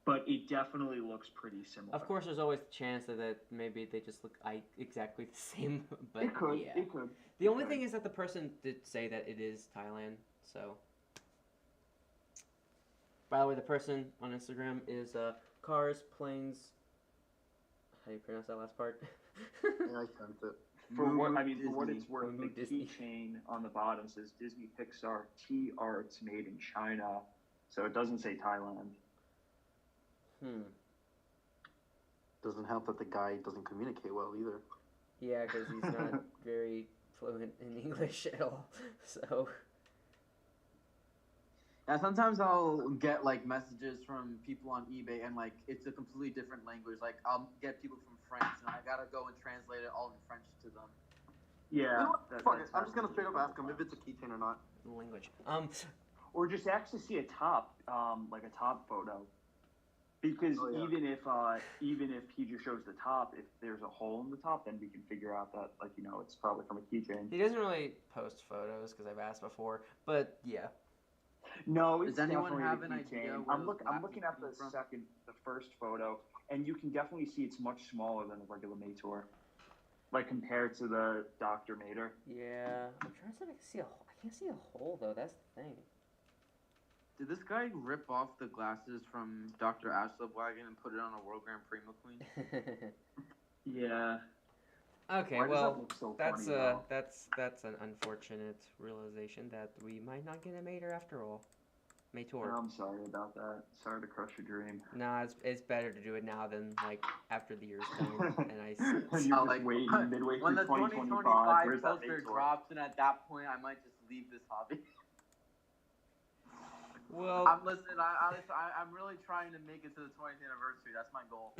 But it definitely looks pretty similar. Of course, there's always the chance that maybe they just look exactly the same. But it could. Yeah. It could. The only thing is that the person did say that it is Thailand. So, by the way, the person on Instagram is Cars Planes. How do you pronounce that last part? Yeah, I sent it. For what it's worth, the keychain on the bottom says Disney Pixar Tea Arts made in China, so it doesn't say Thailand. Doesn't help that the guy doesn't communicate well either. Yeah, because he's not very fluent in English at all. So. Yeah, sometimes I'll get like messages from people on eBay and like it's a completely different language. Like I'll get people from France and I gotta go and translate it all in French to them. Yeah. Fuck it. I'm just gonna straight up ask him if it's a keychain or not. Language. Or just actually see a top, like a top photo. Because even if he just shows the top, if there's a hole in the top, then we can figure out that it's probably from a keychain. He doesn't really post photos because I've asked before, but yeah. No, it's does anyone have an idea? idea? I'm looking at the first photo, and you can definitely see it's much smaller than the regular Mator, like compared to the Dr. Mater. Yeah, I'm trying to see if I can see a hole. I can't see a hole though. That's the thing. Did this guy rip off the glasses from Dr. Ashley-Wagon and put it on a World Grand Prix McQueen? Yeah. Okay, Why well, does that look so funny, that's an unfortunate realization that we might not get a Mater after all. Mator. I'm sorry about that. Sorry to crush your dream. Nah, it's better to do it now than like after the year's done. And I. When you're just waiting midway when through the 2025, where's that poster Mator? drops, and at that point, I might just leave this hobby. Well, I'm really trying to make it to the 20th anniversary. That's my goal.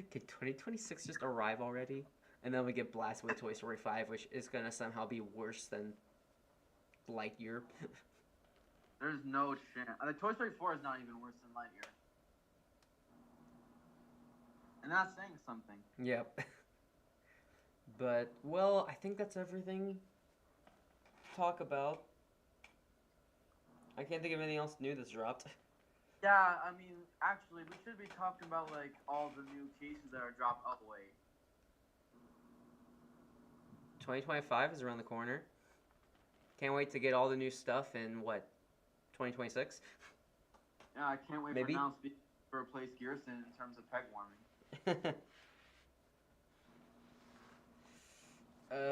Can 2026 just arrive already? And then we get blasted with Toy Story 5, which is going to somehow be worse than Lightyear. There's no chance. Toy Story 4 is not even worse than Lightyear. And that's saying something. Yep. But, well, I think that's everything to talk about. I can't think of anything else new that's dropped. Yeah, I mean, actually, we should be talking about, like, all the new cases that are dropped up late. 2025 is around the corner. Can't wait to get all the new stuff in, 2026? Yeah, I can't wait Maybe? for now to replace Gearson in terms of peg warming.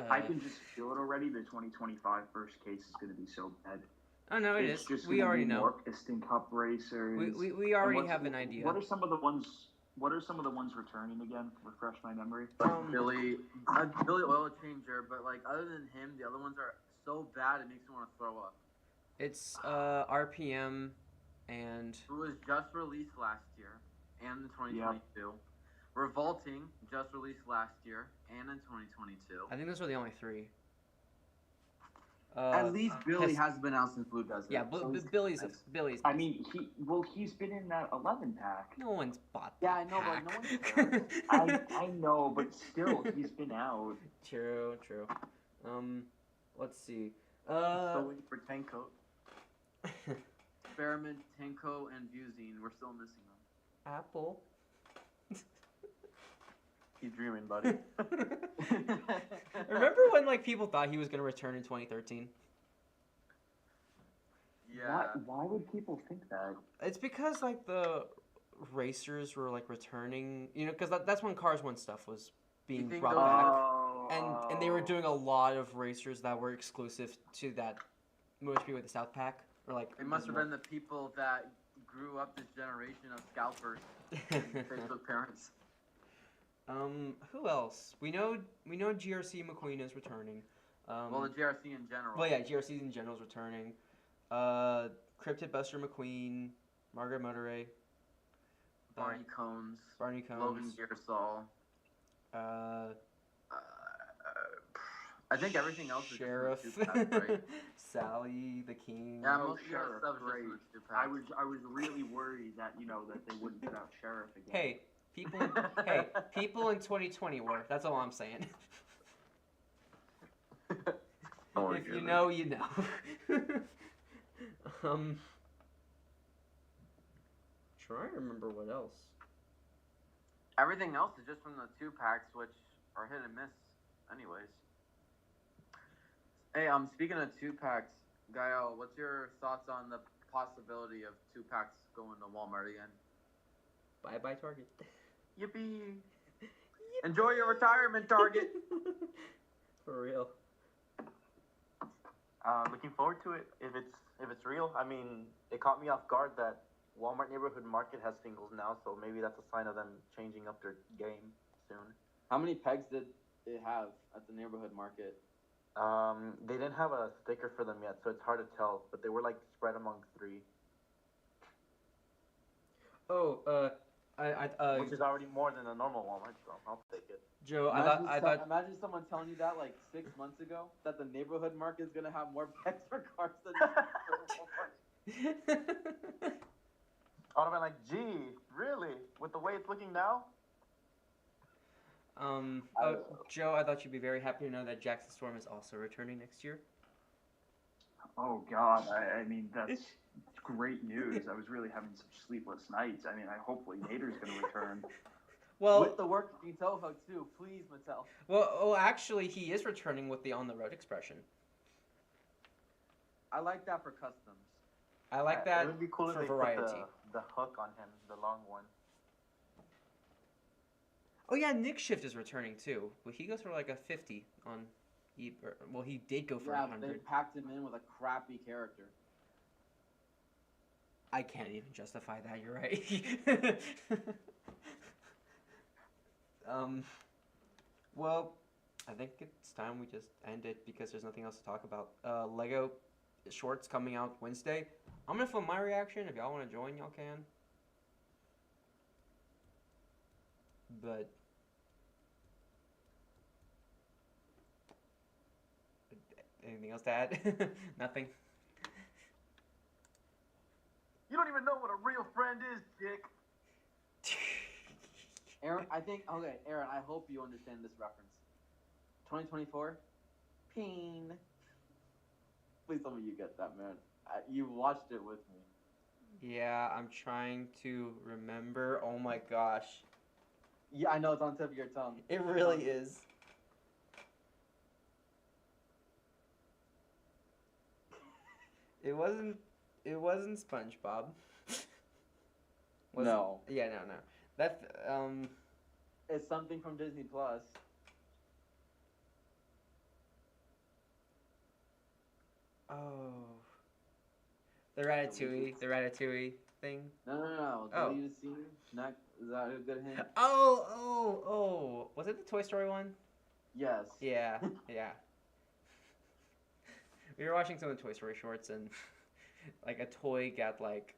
I can just feel it already. The 2025 first case is going to be so bad. Oh no, It's is. just We already know. More Piston Cup racers. We already have an idea. What are some of the ones returning again? Refresh my memory. Billy Oil Changer, but like other than him, the other ones are so bad it makes me want to throw up. It's RPM and It was just released last year and in 2022. Yep. Revolting just released last year and in 2022. I think those were the only three. At least Billy has been out since Blue Desert. Yeah, Billy's. I mean, he's been in that 11 pack. No one's bought. Yeah, I know, pack. but no one's. I know, but still, he's been out. True. Let's see. So waiting for Tank Coat. Experiment, Tenko, and Buzine. We're still missing them. Apple. Keep dreaming, buddy. Remember when like people thought he was gonna return in 2013? Yeah. Why would people think that? It's because like the racers were like returning, because that's when Cars 1 stuff was being brought back, and they were doing a lot of racers that were exclusive to that mostly with the South Pack, or like. It must have been the people that grew up this generation of scalpers, and Facebook parents. Who else? We know GRC McQueen is returning. Well, the GRC in general. Well, yeah, GRC in general is returning. Cryptid Buster McQueen, Margaret Motoray, Barney Cones, Logan Gearsall. I think everything else is Sheriff, just right? Sally the King. Yeah, most Sheriff, stuff is great. just I was really worried that that they wouldn't put out Sheriff again. Hey, people in 2020 were. That's all I'm saying. If you know, you know. Trying to remember what else. Everything else is just from the 2-packs, which are hit and miss, anyways. Hey, speaking of 2-packs, Gael, what's your thoughts on the possibility of 2-packs going to Walmart again? Bye, Target. Yippee! Enjoy your retirement, Target. For real. Looking forward to it if it's real. I mean, it caught me off guard that Walmart Neighborhood Market has singles now, so maybe that's a sign of them changing up their game soon. How many pegs did it have at the Neighborhood Market? They didn't have a sticker for them yet, so it's hard to tell, but they were like spread among 3. Oh, which is already more than a normal Walmart, so I'll take it. Joe, Imagine someone telling you that like 6 months ago, that the Neighborhood Market is gonna have more pegs for cars than Walmart. I would have been like, gee, really? With the way it's looking now? Joe, I thought you'd be very happy to know that Jackson Storm is also returning next year. Oh God, I mean that's great news. I was really having some sleepless nights. I mean, hopefully Nader's going to return. Well, with the working toe hook too, please, Mattel. Well, actually, he is returning with the on the road expression. I like that for customs. I like that it would be cool for if they variety. Put the hook on him, the long one. Oh yeah, Nick Shift is returning too. Well, he goes for like a 50 on. Well, he did go for 100. They packed him in with a crappy character. I can't even justify that. You're right. Well, I think it's time we just end it because there's nothing else to talk about. Lego shorts coming out Wednesday. I'm gonna film my reaction. If y'all want to join, y'all can. But anything else to add? Nothing. You don't even know what a real friend is, Dick. Aaron, Aaron, I hope you understand this reference. 2024, Peen. Please tell me you get that, man. You watched it with me. Yeah, I'm trying to remember. Oh my gosh. Yeah, I know it's on the tip of your tongue. It really is. It wasn't SpongeBob. No. Yeah, no. That's It's something from Disney Plus. Oh. The Ratatouille thing. No. Oh. Deleted scene. Is that a good hint? Oh. Was it the Toy Story one? Yes. Yeah. We were watching some of the Toy Story shorts and like a toy got like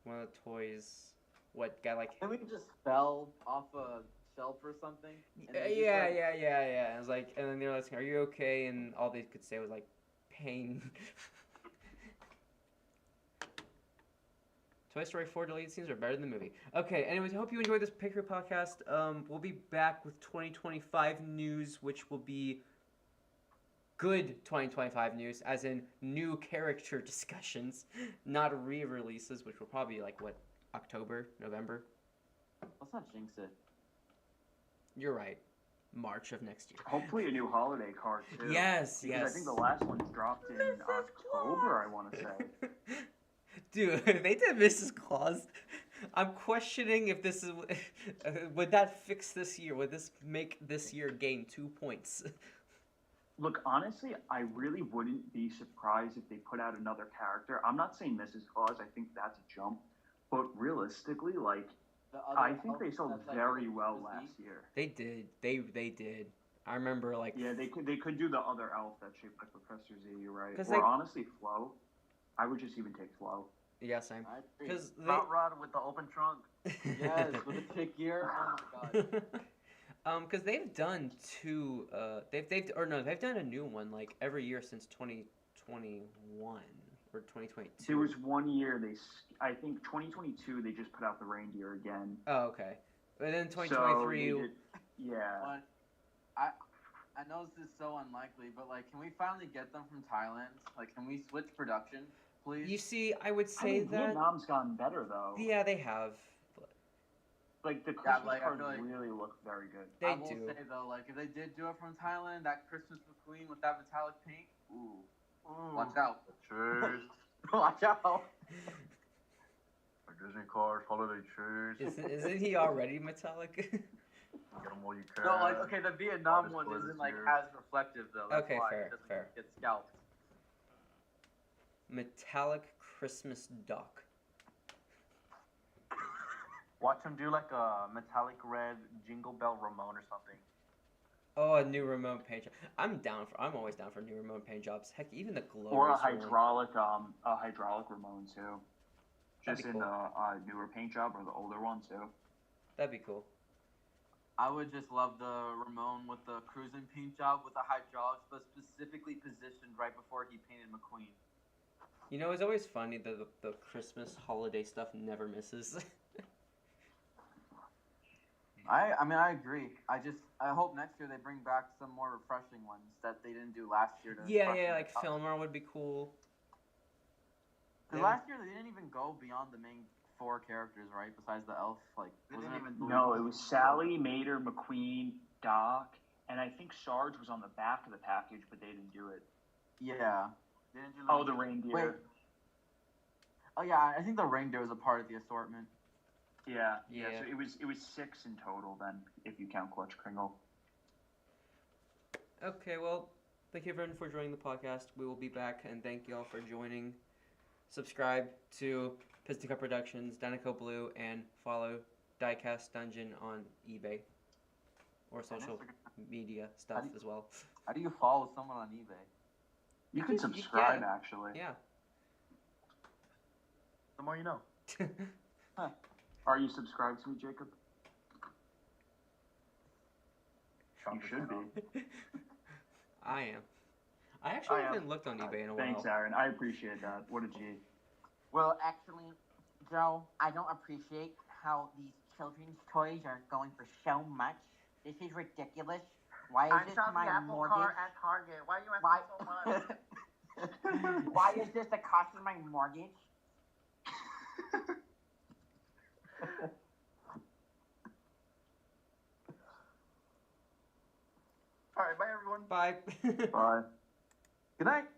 one of the toys got like And we just fell off a shelf or something. Yeah. It was like, and then they were like, "Are you okay?" And all they could say was like, "Pain." Toy Story 4 deleted scenes are better than the movie. Okay, anyways, I hope you enjoyed this Pitcrew podcast. We'll be back with 2025 news, which will be good 2025 news, as in new character discussions, not re-releases, which will probably be like, what, October, November? Let's not jinx it. You're right. March of next year. Hopefully a new holiday card, too. Yes. I think the last one dropped in October, I want to say. Dude, if they did Mrs. Claus, I'm questioning if this is... would that fix this year? Would this make this year gain 2 points? Look, honestly, I really wouldn't be surprised if they put out another character. I'm not saying Mrs. Claus. I think that's a jump. But realistically, like, I think they sold very well last year. They did. They did. I remember like. Yeah, they could do the other elf that's shaped like Professor Z. You're right. Or they, honestly, Flo. I would just even take Flo. Yeah, same. Because Rod with the open trunk. Yes, with a thick ear. Oh my god. Because they've done two. They've done a new one like every year since 2021 or 2022. There was 1 year I think 2022 they just put out the reindeer again. Oh, okay. But then 2023. So yeah. But I know this is so unlikely, but like, can we finally get them from Thailand? Like, can we switch production, please? You see, I would say that Vietnam's gotten better though. Yeah, they have. Like the Christmas cards really look very good. They do. I will say though, like if they did do it from Thailand, that Christmas McQueen with that metallic pink, watch out. Cheers. Watch out. Our Disney cards, holiday cheers. Isn't he already metallic? Get them all you can. No, like okay, the Vietnam one isn't like as reflective though. That's okay, why fair, it doesn't fair. get scalped. Metallic Christmas duck. Watch him do like a metallic red Jingle Bell Ramon or something. Oh, a new remote paint job. I'm always down for new remote paint jobs. Heck, even the glow. Or a hydraulic Ramon too. Just in a newer paint job or the older one too. That'd be cool. I would just love the Ramon with the cruising paint job with the hydraulics, but specifically positioned right before he painted McQueen. You know, it's always funny that the Christmas holiday stuff never misses. I mean, I agree. I hope next year they bring back some more refreshing ones that they didn't do last year. Yeah, like Fillmore would be cool. Because last year they didn't even go beyond the main 4 characters, right? Besides the elf, like No, it was Sally, Mater, McQueen, Doc, and I think Sarge was on the back of the package, but they didn't do it. Yeah. They didn't do the reindeer. Wait. Oh yeah, I think the reindeer was a part of the assortment. Yeah. So it was 6 in total then, if you count Clutch Kringle. Okay, well, thank you everyone for joining the podcast. We will be back, and thank you all for joining. Subscribe to Piston Cup Productions, Dinoco Blue, and follow Diecast Dungeon on eBay or social media stuff as well. How do you follow someone on eBay? You can subscribe, actually. Yeah. The more you know. Are you subscribed to me, Jacob? You should be. I am. I actually haven't looked on eBay in a while. Thanks, Aaron. I appreciate that. What a G. Well, actually, Joe, I don't appreciate how these children's toys are going for so much. This is ridiculous. Why is this my mortgage? Car at Target. Why are you asking so much? Why is this the cost of my mortgage? All right, bye everyone. Bye. Bye. Good night.